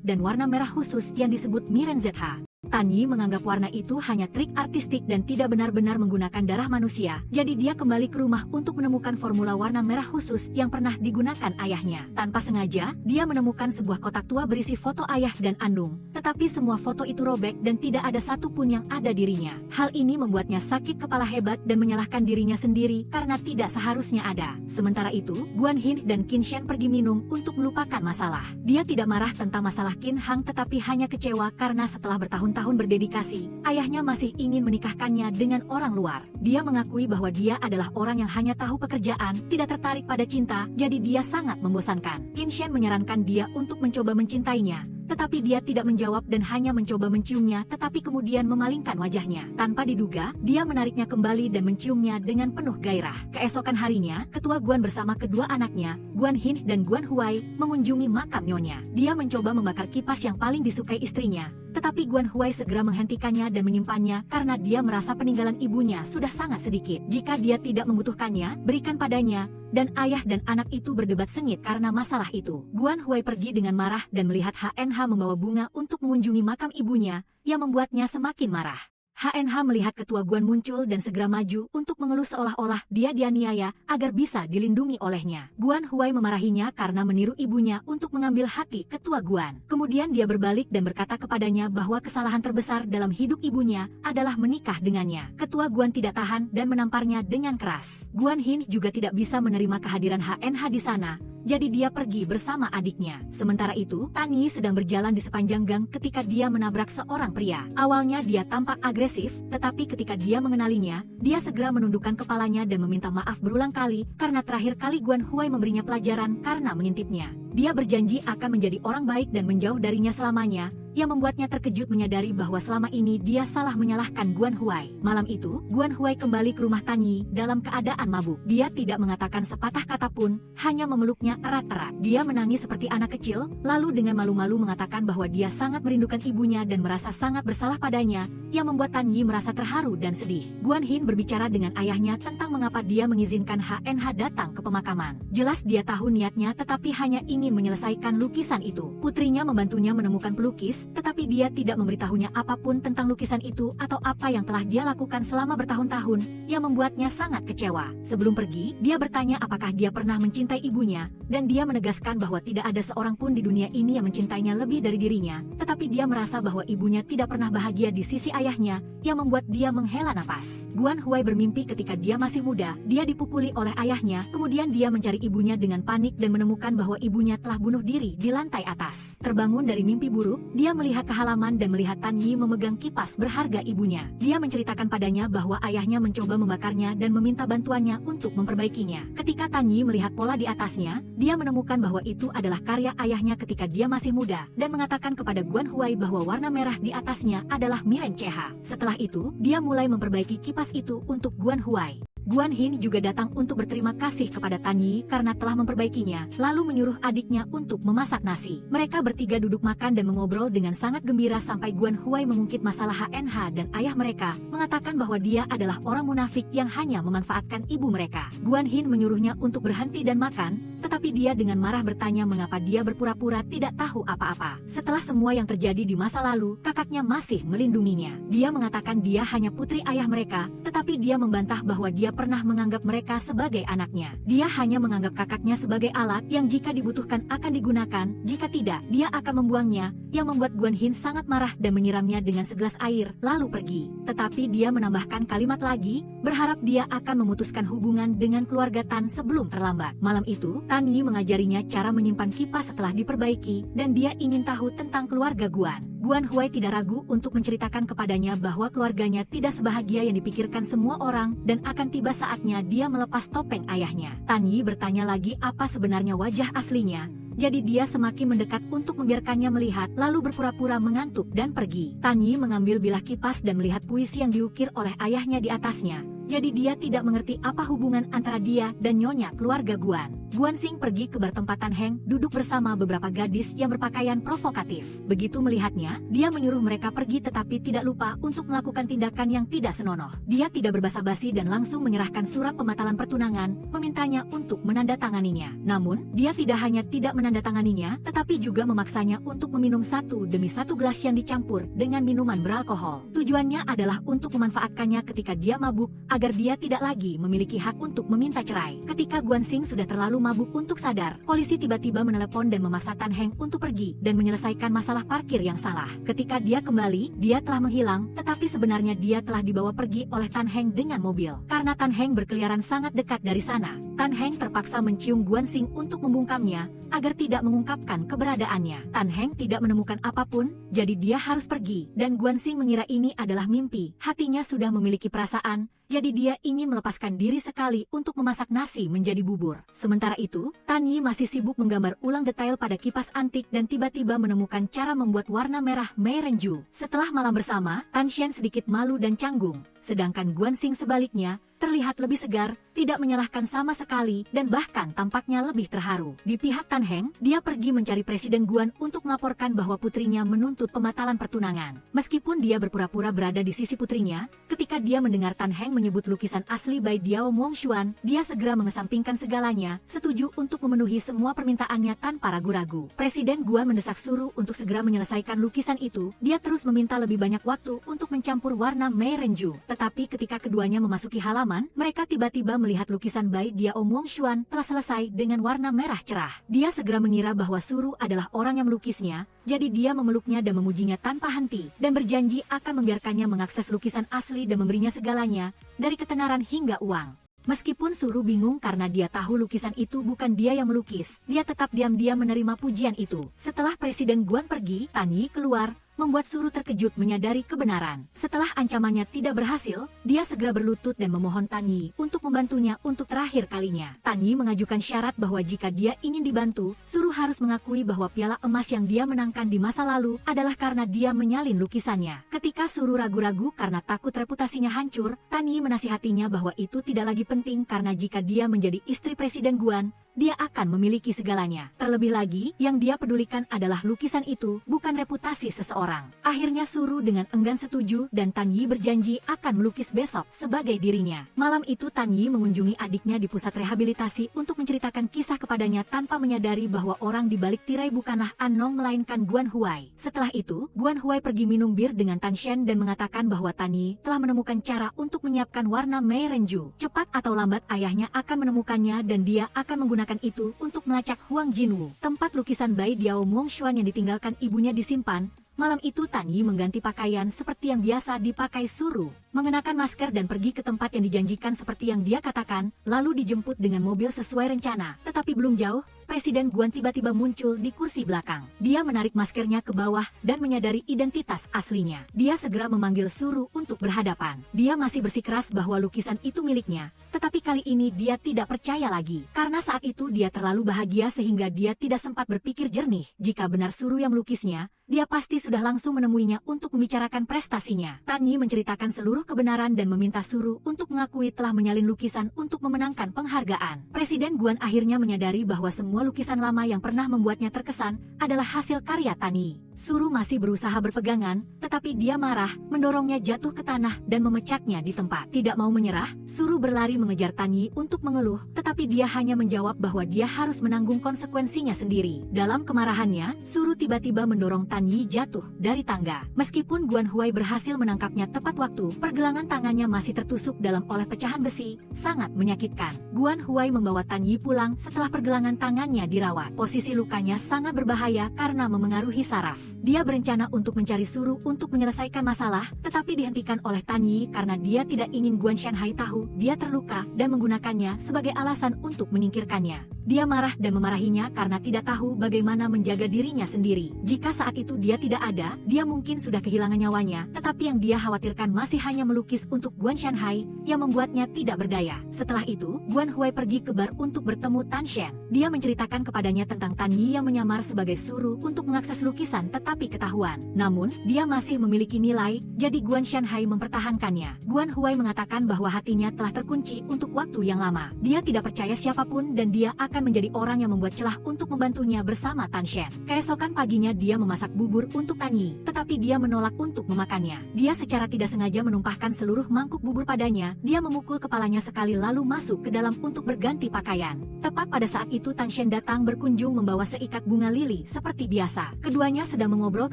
dan warna merah khusus yang disebut Miren ZH. Tan Yi menganggap warna itu hanya trik artistik dan tidak benar-benar menggunakan darah manusia, jadi dia kembali ke rumah untuk menemukan formula warna merah khusus yang pernah digunakan ayahnya. Tanpa sengaja, dia menemukan sebuah kotak tua berisi foto ayah dan Andung, tetapi semua foto itu robek dan tidak ada satupun yang ada dirinya. Hal ini membuatnya sakit kepala hebat dan menyalahkan dirinya sendiri karena tidak seharusnya ada. Sementara itu, Guan Hin dan Qin Shen pergi minum untuk melupakan masalah. Dia tidak marah tentang masalah Qin Hang tetapi hanya kecewa karena setelah bertahun-tahun berdedikasi, ayahnya masih ingin menikahkannya dengan orang luar. Dia mengakui bahwa dia adalah orang yang hanya tahu pekerjaan, tidak tertarik pada cinta, jadi dia sangat membosankan. Qin Shen menyarankan dia untuk mencoba mencintainya, tetapi dia tidak menjawab dan hanya mencoba menciumnya tetapi kemudian memalingkan wajahnya. Tanpa diduga, dia menariknya kembali dan menciumnya dengan penuh gairah. Keesokan harinya, Ketua Guan bersama kedua anaknya, Guan Hin dan Guan Huai, mengunjungi makam nyonya. Dia mencoba membakar kipas yang paling disukai istrinya, tetapi Guan Huai segera menghentikannya dan menyimpannya karena dia merasa peninggalan ibunya sudah sangat sedikit. Jika dia tidak membutuhkannya, berikan padanya. Dan ayah dan anak itu berdebat sengit karena masalah itu. Guan Huai pergi dengan marah dan melihat HNH membawa bunga untuk mengunjungi makam ibunya, yang membuatnya semakin marah. HNH melihat ketua Guan muncul dan segera maju untuk mengeluh seolah-olah dia dianiaya agar bisa dilindungi olehnya. Guan Huai memarahinya karena meniru ibunya untuk mengambil hati ketua Guan. Kemudian dia berbalik dan berkata kepadanya bahwa kesalahan terbesar dalam hidup ibunya adalah menikah dengannya. Ketua Guan tidak tahan dan menamparnya dengan keras. Guan Hin juga tidak bisa menerima kehadiran HNH di sana, jadi dia pergi bersama adiknya. Sementara itu, Tan Yi sedang berjalan di sepanjang gang ketika dia menabrak seorang pria. Awalnya dia tampak agresif, tetapi ketika dia mengenalinya, dia segera menundukkan kepalanya dan meminta maaf berulang kali karena terakhir kali Guan Huai memberinya pelajaran karena mengintipnya. Dia berjanji akan menjadi orang baik dan menjauh darinya selamanya, yang membuatnya terkejut menyadari bahwa selama ini dia salah menyalahkan Guan Huai. Malam itu, Guan Huai kembali ke rumah Tan Yi dalam keadaan mabuk. Dia tidak mengatakan sepatah kata pun, hanya memeluknya erat-erat. Dia menangis seperti anak kecil, lalu dengan malu-malu mengatakan bahwa dia sangat merindukan ibunya dan merasa sangat bersalah padanya, yang membuat Tan Yi merasa terharu dan sedih. Guan Hin berbicara dengan ayahnya tentang mengapa dia mengizinkan HNH datang ke pemakaman. Jelas dia tahu niatnya tetapi hanya ingin menyelesaikan lukisan itu. Putrinya membantunya menemukan pelukis, tetapi dia tidak memberitahunya apapun tentang lukisan itu atau apa yang telah dia lakukan selama bertahun-tahun, yang membuatnya sangat kecewa. Sebelum pergi, dia bertanya apakah dia pernah mencintai ibunya, dan dia menegaskan bahwa tidak ada seorang pun di dunia ini yang mencintainya lebih dari dirinya, tetapi dia merasa bahwa ibunya tidak pernah bahagia di sisi ayahnya, yang membuat dia menghela napas. Guan Huai bermimpi ketika dia masih muda, dia dipukuli oleh ayahnya, kemudian dia mencari ibunya dengan panik dan menemukan bahwa ibunya telah bunuh diri di lantai atas. Terbangun dari mimpi buruk, dia melihat ke halaman dan melihat Tan Yi memegang kipas berharga ibunya. Dia menceritakan padanya bahwa ayahnya mencoba membakarnya dan meminta bantuannya untuk memperbaikinya. Ketika Tan Yi melihat pola di atasnya, dia menemukan bahwa itu adalah karya ayahnya ketika dia masih muda, dan mengatakan kepada Guan Huai bahwa warna merah di atasnya adalah Miren CH. Setelah itu, dia mulai memperbaiki kipas itu untuk Guan Huai. Guan Hin juga datang untuk berterima kasih kepada Tan Yi karena telah memperbaikinya, lalu menyuruh adiknya untuk memasak nasi. Mereka bertiga duduk makan dan mengobrol dengan sangat gembira sampai Guan Huai mengungkit masalah HNH dan ayah mereka, mengatakan bahwa dia adalah orang munafik yang hanya memanfaatkan ibu mereka. Guan Hin menyuruhnya untuk berhenti dan makan, tetapi dia dengan marah bertanya mengapa dia berpura-pura tidak tahu apa-apa. Setelah semua yang terjadi di masa lalu, kakaknya masih melindunginya. Dia mengatakan dia hanya putri ayah mereka, tetapi dia membantah bahwa dia pernah menganggap mereka sebagai anaknya. Dia hanya menganggap kakaknya sebagai alat yang jika dibutuhkan akan digunakan, jika tidak, dia akan membuangnya, yang membuat Guan Hin sangat marah dan menyiramnya dengan segelas air, lalu pergi. Tetapi dia menambahkan kalimat lagi, berharap dia akan memutuskan hubungan dengan keluarga Tan sebelum terlambat. Malam itu, Tan Yi mengajarinya cara menyimpan kipas setelah diperbaiki, dan dia ingin tahu tentang keluarga Guan. Guan Huai tidak ragu untuk menceritakan kepadanya bahwa keluarganya tidak sebahagia yang dipikirkan semua orang, dan akan tiba saatnya dia melepas topeng ayahnya. Tan Yi bertanya lagi apa sebenarnya wajah aslinya. Jadi dia semakin mendekat untuk membiarkannya melihat, lalu berpura-pura mengantuk dan pergi. Tan Yi mengambil bilah kipas dan melihat puisi yang diukir oleh ayahnya di atasnya. Jadi dia tidak mengerti apa hubungan antara dia dan nyonya keluarga Guan. Guan Xing pergi ke bar tempat Tan Heng duduk bersama beberapa gadis yang berpakaian provokatif. Begitu melihatnya, dia menyuruh mereka pergi tetapi tidak lupa untuk melakukan tindakan yang tidak senonoh. Dia tidak berbasa-basi dan langsung menyerahkan surat pembatalan pertunangan, memintanya untuk menandatanganinya. Namun, dia tidak hanya tidak menandatanganinya, tetapi juga memaksanya untuk meminum satu demi satu gelas yang dicampur dengan minuman beralkohol. Tujuannya adalah untuk memanfaatkannya ketika dia mabuk, agar dia tidak lagi memiliki hak untuk meminta cerai. Ketika Guan Xing sudah terlalu mabuk untuk sadar, polisi tiba-tiba menelepon dan memaksa Tan Heng untuk pergi dan menyelesaikan masalah parkir yang salah. Ketika dia kembali, dia telah menghilang, tetapi sebenarnya dia telah dibawa pergi oleh Tan Heng dengan mobil. Karena Tan Heng berkeliaran sangat dekat dari sana, Tan Heng terpaksa mencium Guan Xing untuk membungkamnya, agar tidak mengungkapkan keberadaannya. Tan Heng tidak menemukan apapun, jadi dia harus pergi, dan Guan Xing mengira ini adalah mimpi. Hatinya sudah memiliki perasaan, jadi dia ingin melepaskan diri sekali untuk memasak nasi menjadi bubur. Sementara itu, Tan Yi masih sibuk menggambar ulang detail pada kipas antik dan tiba-tiba menemukan cara membuat warna merah Mei Renju. Setelah malam bersama, Tan Shen sedikit malu dan canggung, sedangkan Guan Xing sebaliknya, terlihat lebih segar, tidak menyalahkan sama sekali, dan bahkan tampaknya lebih terharu. Di pihak Tan Heng, dia pergi mencari Presiden Guan untuk melaporkan bahwa putrinya menuntut pembatalan pertunangan. Meskipun dia berpura-pura berada di sisi putrinya, ketika dia mendengar Tan Heng menyebut lukisan asli Bai Diao Mongshuan, dia segera mengesampingkan segalanya, setuju untuk memenuhi semua permintaannya tanpa ragu-ragu. Presiden Guan mendesak Suru untuk segera menyelesaikan lukisan itu. Dia terus meminta lebih banyak waktu untuk mencampur warna Mei Renju. Tetapi ketika keduanya memasuki halaman, mereka tiba-tiba melihat lukisan Bai Diao Mongshuan telah selesai dengan warna merah cerah. Dia segera mengira bahwa Suru adalah orang yang melukisnya, jadi dia memeluknya dan memujinya tanpa henti, dan berjanji akan membiarkannya mengakses lukisan asli dan memberinya segalanya, dari ketenaran hingga uang. Meskipun Suru bingung karena dia tahu lukisan itu bukan dia yang melukis, dia tetap diam-diam menerima pujian itu. Setelah Presiden Guan pergi, Tan Yi keluar, membuat Suru terkejut menyadari kebenaran. Setelah ancamannya tidak berhasil, dia segera berlutut dan memohon Tan Yi untuk membantunya untuk terakhir kalinya. Tan Yi mengajukan syarat bahwa jika dia ingin dibantu, Suru harus mengakui bahwa piala emas yang dia menangkan di masa lalu adalah karena dia menyalin lukisannya. Ketika Suru ragu-ragu karena takut reputasinya hancur, Tan Yi menasihatinya bahwa itu tidak lagi penting karena jika dia menjadi istri Presiden Guan, dia akan memiliki segalanya. Terlebih lagi, yang dia pedulikan adalah lukisan itu, bukan reputasi seseorang. Akhirnya Suru dengan enggan setuju dan Tan Yi berjanji akan melukis besok sebagai dirinya. Malam itu Tan Yi mengunjungi adiknya di pusat rehabilitasi untuk menceritakan kisah kepadanya tanpa menyadari bahwa orang di balik tirai bukanlah Anong melainkan Guan Huai. Setelah itu, Guan Huai pergi minum bir dengan Tan Shen dan mengatakan bahwa Tan Yi telah menemukan cara untuk menyiapkan warna Mei Renju. Cepat atau lambat ayahnya akan menemukannya dan dia akan menggunakan itu untuk melacak Huang Jinwu. Tempat lukisan Bai Diao Mongshuan yang ditinggalkan ibunya disimpan. Malam itu Tan Yi mengganti pakaian seperti yang biasa dipakai Suru, mengenakan masker dan pergi ke tempat yang dijanjikan seperti yang dia katakan, lalu dijemput dengan mobil sesuai rencana. Tetapi belum jauh, Presiden Guan tiba-tiba muncul di kursi belakang. Dia menarik maskernya ke bawah dan menyadari identitas aslinya. Dia segera memanggil Suru untuk berhadapan. Dia masih bersikeras bahwa lukisan itu miliknya, tetapi kali ini dia tidak percaya lagi. Karena saat itu dia terlalu bahagia sehingga dia tidak sempat berpikir jernih. Jika benar Suru yang melukisnya, dia pasti sudah langsung menemuinya untuk membicarakan prestasinya. Tan Yi menceritakan seluruh kebenaran dan meminta Suru untuk mengakui telah menyalin lukisan untuk memenangkan penghargaan. Presiden Guan akhirnya menyadari bahwa semua lukisan lama yang pernah membuatnya terkesan adalah hasil karya Tan Yi. Suru masih berusaha berpegangan, tetapi dia marah, mendorongnya jatuh ke tanah dan memecatnya di tempat. Tidak mau menyerah, Suru berlari mengejar Tan Yi untuk mengeluh, tetapi dia hanya menjawab bahwa dia harus menanggung konsekuensinya sendiri. Dalam kemarahannya, Suru tiba-tiba mendorong Tan Yi jatuh dari tangga. Meskipun Guan Huai berhasil menangkapnya tepat waktu, pergelangan tangannya masih tertusuk dalam oleh pecahan besi, sangat menyakitkan. Guan Huai membawa Tan Yi pulang setelah pergelangan tangannya dirawat. Posisi lukanya sangat berbahaya karena memengaruhi saraf. Dia berencana untuk mencari Suru untuk menyelesaikan masalah, tetapi dihentikan oleh Tan Yi karena dia tidak ingin Guan Shanhai tahu dia terluka dan menggunakannya sebagai alasan untuk menyingkirkannya. Dia marah dan memarahinya karena tidak tahu bagaimana menjaga dirinya sendiri. Jika saat itu dia tidak ada, dia mungkin sudah kehilangan nyawanya, tetapi yang dia khawatirkan masih hanya melukis untuk Guan Shanhai yang membuatnya tidak berdaya. Setelah itu, Guan Huai pergi ke bar untuk bertemu Tan Shen. Dia menceritakan kepadanya tentang Tan Yi yang menyamar sebagai Suru untuk mengakses lukisan tetapi ketahuan. Namun, dia masih memiliki nilai, jadi Guan Shanhai mempertahankannya. Guan Huai mengatakan bahwa hatinya telah terkunci untuk waktu yang lama. Dia tidak percaya siapapun dan dia akan menjadi orang yang membuat celah untuk membantunya bersama Tan Shen. Keesokan paginya dia memasak bubur untuk Tan Yi, tetapi dia menolak untuk memakannya. Dia secara tidak sengaja menumpahkan seluruh mangkuk bubur padanya. Dia memukul kepalanya sekali lalu masuk ke dalam untuk berganti pakaian. Tepat pada saat itu Tan Shen datang berkunjung membawa seikat bunga lili seperti biasa. Keduanya sedang mengobrol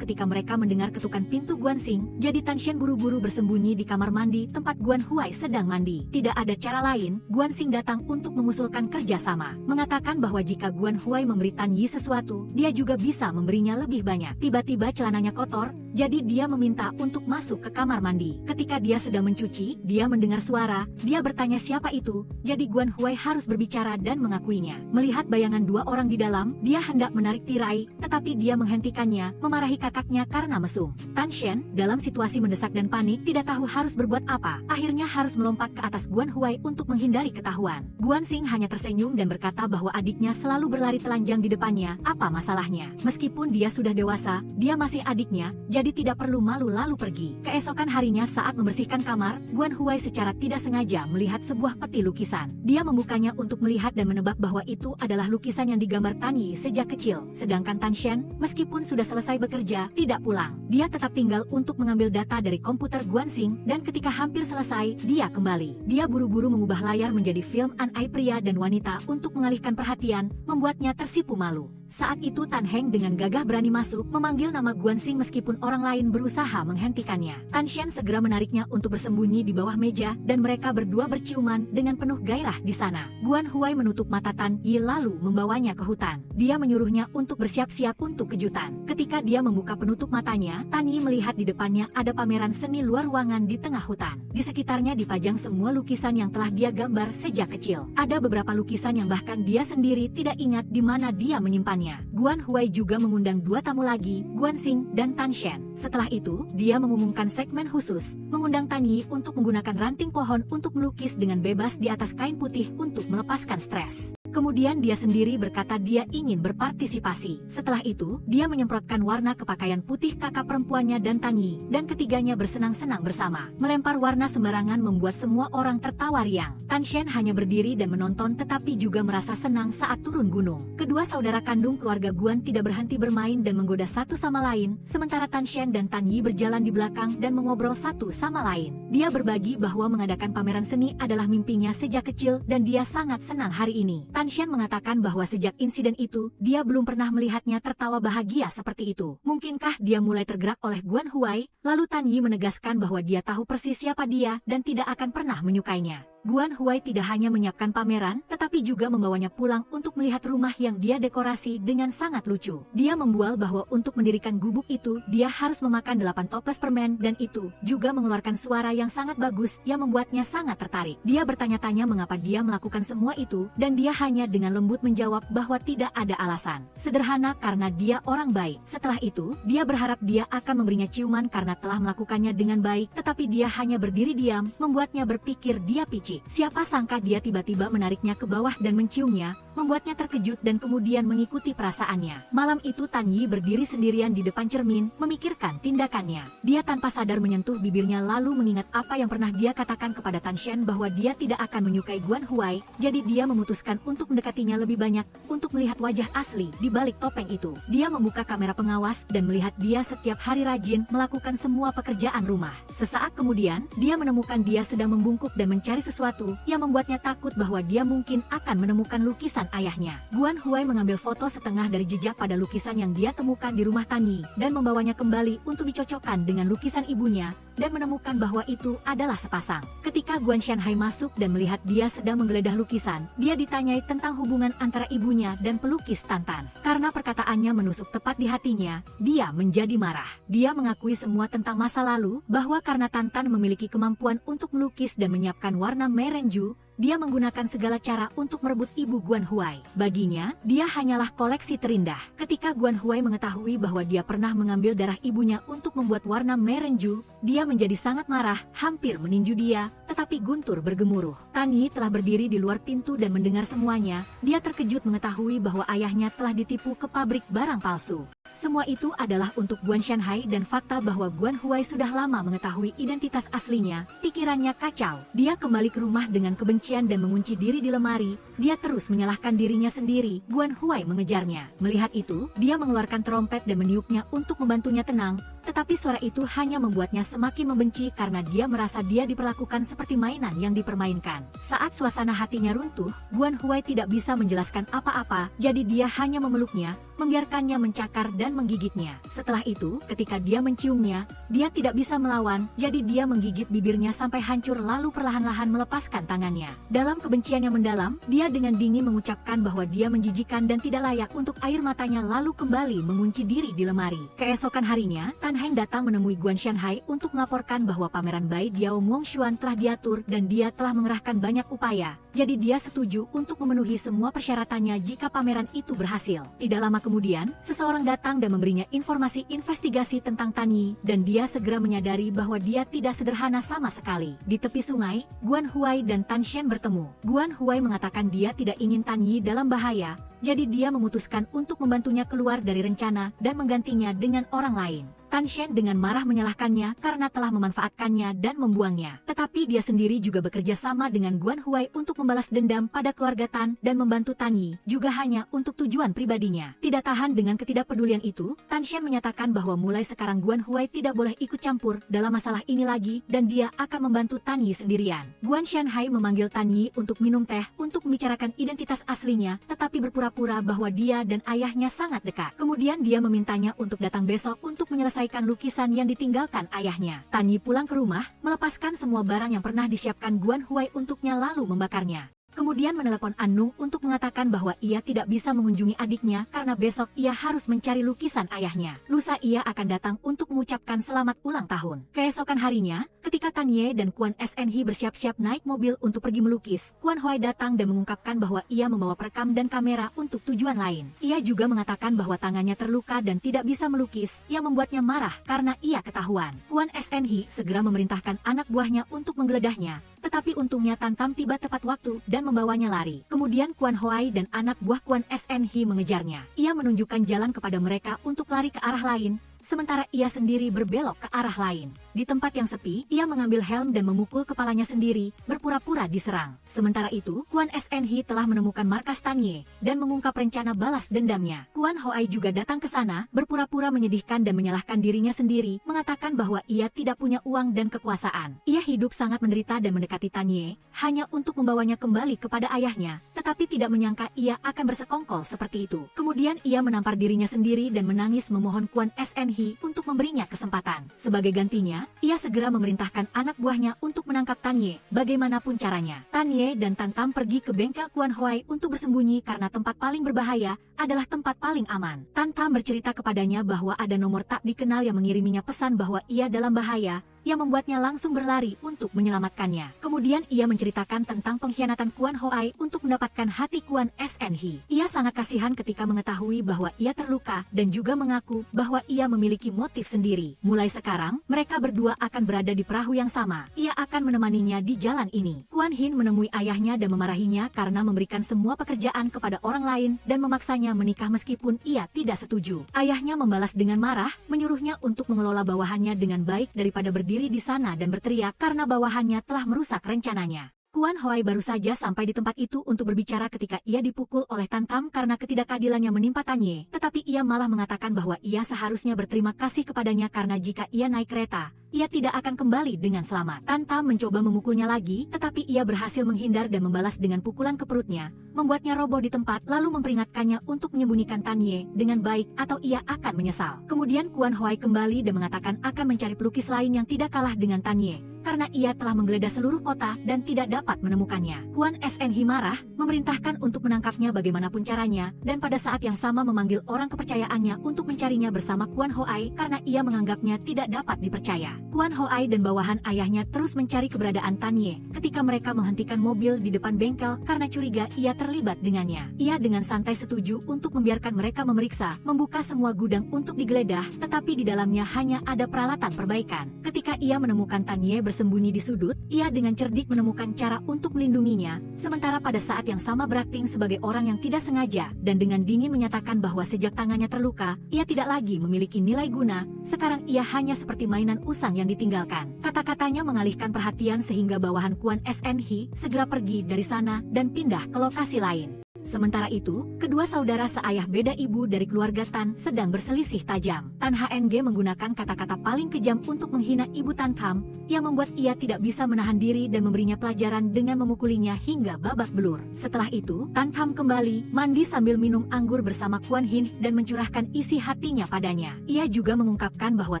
ketika mereka mendengar ketukan pintu Guan Xing. Jadi Tan Shen buru-buru bersembunyi di kamar mandi tempat Guan Huai sedang mandi. Tidak ada cara lain, Guan Xing datang untuk mengusulkan kerjasama. Mengatakan bahwa jika Guan Huai memberi Tan Yi sesuatu, dia juga bisa memberinya lebih banyak. Tiba-tiba celananya kotor, jadi dia meminta untuk masuk ke kamar mandi. Ketika dia sedang mencuci, dia mendengar suara. Dia bertanya siapa itu, jadi Guan Huai harus berbicara dan mengakuinya. Melihat bayangan dua orang di dalam, dia hendak menarik tirai, tetapi dia menghentikannya, memarahi kakaknya karena mesum. Tan Shen, dalam situasi mendesak dan panik, tidak tahu harus berbuat apa. Akhirnya harus melompat ke atas Guan Huai untuk menghindari ketahuan. Guan Xing hanya tersenyum dan berkata bahwa adiknya selalu berlari telanjang di depannya. Apa masalahnya? Meskipun dia sudah dewasa, dia masih adiknya, jadi tidak perlu malu lalu pergi. Keesokan harinya saat membersihkan kamar, Guan Huai secara tidak sengaja melihat sebuah peti lukisan. Dia membukanya untuk melihat dan menebak bahwa itu adalah lukisan yang digambar Tan Yi sejak kecil. Sedangkan Tan Shen, meskipun sudah selesai bekerja, tidak pulang. Dia tetap tinggal untuk mengambil data dari komputer Guan Xing, dan ketika hampir selesai, dia kembali. Dia buru-buru mengubah layar menjadi film Anai pria dan wanita untuk mengalihkan perhatian, membuatnya tersipu malu. Saat itu Tan Heng dengan gagah berani masuk, memanggil nama Guan Xing meskipun orang lain berusaha menghentikannya. Tan Shen segera menariknya untuk bersembunyi di bawah meja, dan mereka berdua berciuman dengan penuh gairah di sana. Guan Huai menutup mata Tan Yi lalu membawanya ke hutan. Dia menyuruhnya untuk bersiap-siap untuk kejutan. Ketika dia membuka penutup matanya, Tan Yi melihat di depannya ada pameran seni luar ruangan di tengah hutan. Di sekitarnya dipajang semua lukisan yang telah dia gambar sejak kecil. Ada beberapa lukisan yang bahkan dia sendiri tidak ingat di mana dia menyimpannya. Guan Huai juga mengundang dua tamu lagi, Guan Xing dan Tan Shen. Setelah itu, dia mengumumkan segmen khusus, mengundang Tan Yi untuk menggunakan ranting pohon untuk melukis dengan bebas di atas kain putih untuk melepaskan stres. Kemudian dia sendiri berkata dia ingin berpartisipasi. Setelah itu, dia menyemprotkan warna ke pakaian putih kakak perempuannya dan Tan Yi, dan ketiganya bersenang-senang bersama. Melempar warna sembarangan membuat semua orang tertawa riang. Tan Shen hanya berdiri dan menonton tetapi juga merasa senang saat turun gunung. Kedua saudara kandung keluarga Guan tidak berhenti bermain dan menggoda satu sama lain, sementara Tan Shen dan Tan Yi berjalan di belakang dan mengobrol satu sama lain. Dia berbagi bahwa mengadakan pameran seni adalah mimpinya sejak kecil dan dia sangat senang hari ini. Tan Shen mengatakan bahwa sejak insiden itu, dia belum pernah melihatnya tertawa bahagia seperti itu. Mungkinkah dia mulai tergerak oleh Guan Huai? Lalu Tan Yi menegaskan bahwa dia tahu persis siapa dia dan tidak akan pernah menyukainya. Guan Huai tidak hanya menyiapkan pameran, tetapi juga membawanya pulang untuk melihat rumah yang dia dekorasi dengan sangat lucu. Dia membual bahwa untuk mendirikan gubuk itu, dia harus memakan 8 toples permen dan itu juga mengeluarkan suara yang sangat bagus yang membuatnya sangat tertarik. Dia bertanya-tanya mengapa dia melakukan semua itu, dan dia hanya dengan lembut menjawab bahwa tidak ada alasan. Sederhana karena dia orang baik. Setelah itu, dia berharap dia akan memberinya ciuman karena telah melakukannya dengan baik, tetapi dia hanya berdiri diam, membuatnya berpikir dia picik. Siapa sangka dia tiba-tiba menariknya ke bawah dan menciumnya, membuatnya terkejut dan kemudian mengikuti perasaannya. Malam itu Tan Yi berdiri sendirian di depan cermin, memikirkan tindakannya. Dia tanpa sadar menyentuh bibirnya lalu mengingat apa yang pernah dia katakan kepada Tan Shen bahwa dia tidak akan menyukai Guan Huai, jadi dia memutuskan untuk mendekatinya lebih banyak, untuk melihat wajah asli di balik topeng itu. Dia membuka kamera pengawas dan melihat dia setiap hari rajin melakukan semua pekerjaan rumah. Sesaat kemudian, dia menemukan dia sedang membungkuk dan mencari sesuatu yang membuatnya takut bahwa dia mungkin akan menemukan lukisan ayahnya. Guan Huai mengambil foto setengah dari jejak pada lukisan yang dia temukan di rumah Tan Yi dan membawanya kembali untuk dicocokkan dengan lukisan ibunya dan menemukan bahwa itu adalah sepasang. Ketika Guan Shanhai masuk dan melihat dia sedang menggeledah lukisan, dia ditanyai tentang hubungan antara ibunya dan pelukis Tantan. Karena perkataannya menusuk tepat di hatinya, dia menjadi marah. Dia mengakui semua tentang masa lalu, bahwa karena Tantan memiliki kemampuan untuk melukis dan menyiapkan warna merenju, dia menggunakan segala cara untuk merebut ibu Guan Huai. Baginya, dia hanyalah koleksi terindah. Ketika Guan Huai mengetahui bahwa dia pernah mengambil darah ibunya untuk membuat warna merenju, dia menjadi sangat marah, hampir meninju dia, tetapi Guntur bergemuruh. Tan Yi telah berdiri di luar pintu dan mendengar semuanya. Dia terkejut mengetahui bahwa ayahnya telah ditipu ke pabrik barang palsu. Semua itu adalah untuk Guan Shanhai dan fakta bahwa Guan Huai sudah lama mengetahui identitas aslinya. Pikirannya kacau. Dia kembali ke rumah dengan kebencian dan mengunci diri di lemari. Dia terus menyalahkan dirinya sendiri. Guan Huai mengejarnya. Melihat itu, dia mengeluarkan trompet dan meniupnya untuk membantunya tenang. Tetapi suara itu hanya membuatnya semakin membenci karena dia merasa dia diperlakukan seperti mainan yang dipermainkan. Saat suasana hatinya runtuh, Guan Huai tidak bisa menjelaskan apa-apa, jadi dia hanya memeluknya, membiarkannya mencakar dan menggigitnya. Setelah itu, ketika dia menciumnya, dia tidak bisa melawan, jadi dia menggigit bibirnya sampai hancur lalu perlahan-lahan melepaskan tangannya. Dalam kebencian yang mendalam, dia dengan dingin mengucapkan bahwa dia menjijikan dan tidak layak untuk air matanya lalu kembali mengunci diri di lemari. Keesokan harinya, Tan Heng datang menemui Guan Shanhai untuk melaporkan bahwa pameran Bai Diao Mongshuan telah diatur dan dia telah mengerahkan banyak upaya. Jadi dia setuju untuk memenuhi semua persyaratannya jika pameran itu berhasil. Tidak lama kemudian, seseorang datang dan memberinya informasi investigasi tentang Tan Yi, dan dia segera menyadari bahwa dia tidak sederhana sama sekali. Di tepi sungai, Guan Huai dan Tan Shen bertemu. Guan Huai mengatakan dia tidak ingin Tan Yi dalam bahaya, jadi dia memutuskan untuk membantunya keluar dari rencana dan menggantinya dengan orang lain. Tan Shen dengan marah menyalahkannya karena telah memanfaatkannya dan membuangnya. Tetapi dia sendiri juga bekerja sama dengan Guan Huai untuk membalas dendam pada keluarga Tan dan membantu Tan Yi, juga hanya untuk tujuan pribadinya. Tidak tahan dengan ketidakpedulian itu, Tan Shen menyatakan bahwa mulai sekarang Guan Huai tidak boleh ikut campur dalam masalah ini lagi dan dia akan membantu Tan Yi sendirian. Guan Shanhai memanggil Tan Yi untuk minum teh untuk membicarakan identitas aslinya, tetapi berpura-pura bahwa dia dan ayahnya sangat dekat. Kemudian dia memintanya untuk datang besok untuk menyelesaikan lukisan yang ditinggalkan ayahnya. Tan Yi pulang ke rumah, melepaskan semua barang yang pernah disiapkan Guan Huai untuknya lalu membakarnya. Kemudian menelepon Annung untuk mengatakan bahwa ia tidak bisa mengunjungi adiknya karena besok ia harus mencari lukisan ayahnya. Lusa ia akan datang untuk mengucapkan selamat ulang tahun. Keesokan harinya, ketika Tan Ye dan Kuan SNH bersiap-siap naik mobil untuk pergi melukis, Guan Huai datang dan mengungkapkan bahwa ia membawa perekam dan kamera untuk tujuan lain. Ia juga mengatakan bahwa tangannya terluka dan tidak bisa melukis, yang membuatnya marah karena ia ketahuan. Kuan SNH segera memerintahkan anak buahnya untuk menggeledahnya, tetapi untungnya Tan Tam tiba tepat waktu dan membawanya lari. Kemudian Guan Huai dan anak buah Guan SNH mengejarnya. Ia menunjukkan jalan kepada mereka untuk lari ke arah lain, sementara ia sendiri berbelok ke arah lain. Di tempat yang sepi, ia mengambil helm dan memukul kepalanya sendiri, berpura-pura diserang. Sementara itu, Kuan SNH telah menemukan markas Tan Ye dan mengungkap rencana balas dendamnya. Kuan Hoai juga datang ke sana, berpura-pura menyedihkan dan menyalahkan dirinya sendiri, mengatakan bahwa ia tidak punya uang dan kekuasaan. Ia hidup sangat menderita dan mendekati Tan Ye, hanya untuk membawanya kembali kepada ayahnya, tetapi tidak menyangka ia akan bersekongkol seperti itu. Kemudian ia menampar dirinya sendiri dan menangis memohon Kuan SNH untuk memberinya kesempatan. Sebagai gantinya, ia segera memerintahkan anak buahnya untuk menangkap Tan Ye, bagaimanapun caranya. Tan Ye dan Tan Tam pergi ke bengkel Kuan Hoai untuk bersembunyi karena tempat paling berbahaya adalah tempat paling aman. Tan Tam bercerita kepadanya bahwa ada nomor tak dikenal yang mengiriminya pesan bahwa ia dalam bahaya, yang membuatnya langsung berlari untuk menyelamatkannya. Kemudian ia menceritakan tentang pengkhianatan Kwon Hoai untuk mendapatkan hati Kwon SNH. Ia sangat kasihan ketika mengetahui bahwa ia terluka dan juga mengaku bahwa ia memiliki motif sendiri. Mulai sekarang, mereka berdua akan berada di perahu yang sama. Ia akan menemaninya di jalan ini. Kwon Hin menemui ayahnya dan memarahinya karena memberikan semua pekerjaan kepada orang lain dan memaksanya menikah meskipun ia tidak setuju. Ayahnya membalas dengan marah, menyuruhnya untuk mengelola bawahannya dengan baik daripada berdiri di sana dan berteriak karena bawahannya telah merusak rencananya. Kwon Hoai baru saja sampai di tempat itu untuk berbicara ketika ia dipukul oleh Tan Tam karena ketidakadilannya menimpa Tanye, tetapi ia malah mengatakan bahwa ia seharusnya berterima kasih kepadanya karena jika ia naik kereta, ia tidak akan kembali dengan selamat. Tan Tam mencoba memukulnya lagi, tetapi ia berhasil menghindar dan membalas dengan pukulan ke perutnya, membuatnya roboh di tempat lalu memperingatkannya untuk menyembunyikan Tanye dengan baik atau ia akan menyesal. Kemudian Kwon Hoai kembali dan mengatakan akan mencari pelukis lain yang tidak kalah dengan Tanye, karena ia telah menggeledah seluruh kota dan tidak dapat menemukannya. Kwon SNH marah, memerintahkan untuk menangkapnya bagaimanapun caranya, dan pada saat yang sama memanggil orang kepercayaannya untuk mencarinya bersama Kwon Hoai karena ia menganggapnya tidak dapat dipercaya. Kwon Hoai dan bawahan ayahnya terus mencari keberadaan Tanye ketika mereka menghentikan mobil di depan bengkel karena curiga ia terlibat dengannya. Ia dengan santai setuju untuk membiarkan mereka memeriksa, membuka semua gudang untuk digeledah, tetapi di dalamnya hanya ada peralatan perbaikan. Ketika ia menemukan Tanye bersembunyi di sudut, ia dengan cerdik menemukan cara untuk melindunginya, sementara pada saat yang sama berakting sebagai orang yang tidak sengaja, dan dengan dingin menyatakan bahwa sejak tangannya terluka, ia tidak lagi memiliki nilai guna, sekarang ia hanya seperti mainan usang yang ditinggalkan. Kata-katanya mengalihkan perhatian sehingga bawahan Kwon SNH segera pergi dari sana dan pindah ke lokasi lain. Sementara itu, kedua saudara seayah beda ibu dari keluarga Tan sedang berselisih tajam. Tan HNG menggunakan kata-kata paling kejam untuk menghina ibu Tan Tam, yang membuat ia tidak bisa menahan diri dan memberinya pelajaran dengan memukulinya hingga babak belur. Setelah itu, Tan Tam kembali, mandi sambil minum anggur bersama Kwon Hin dan mencurahkan isi hatinya padanya. Ia juga mengungkapkan bahwa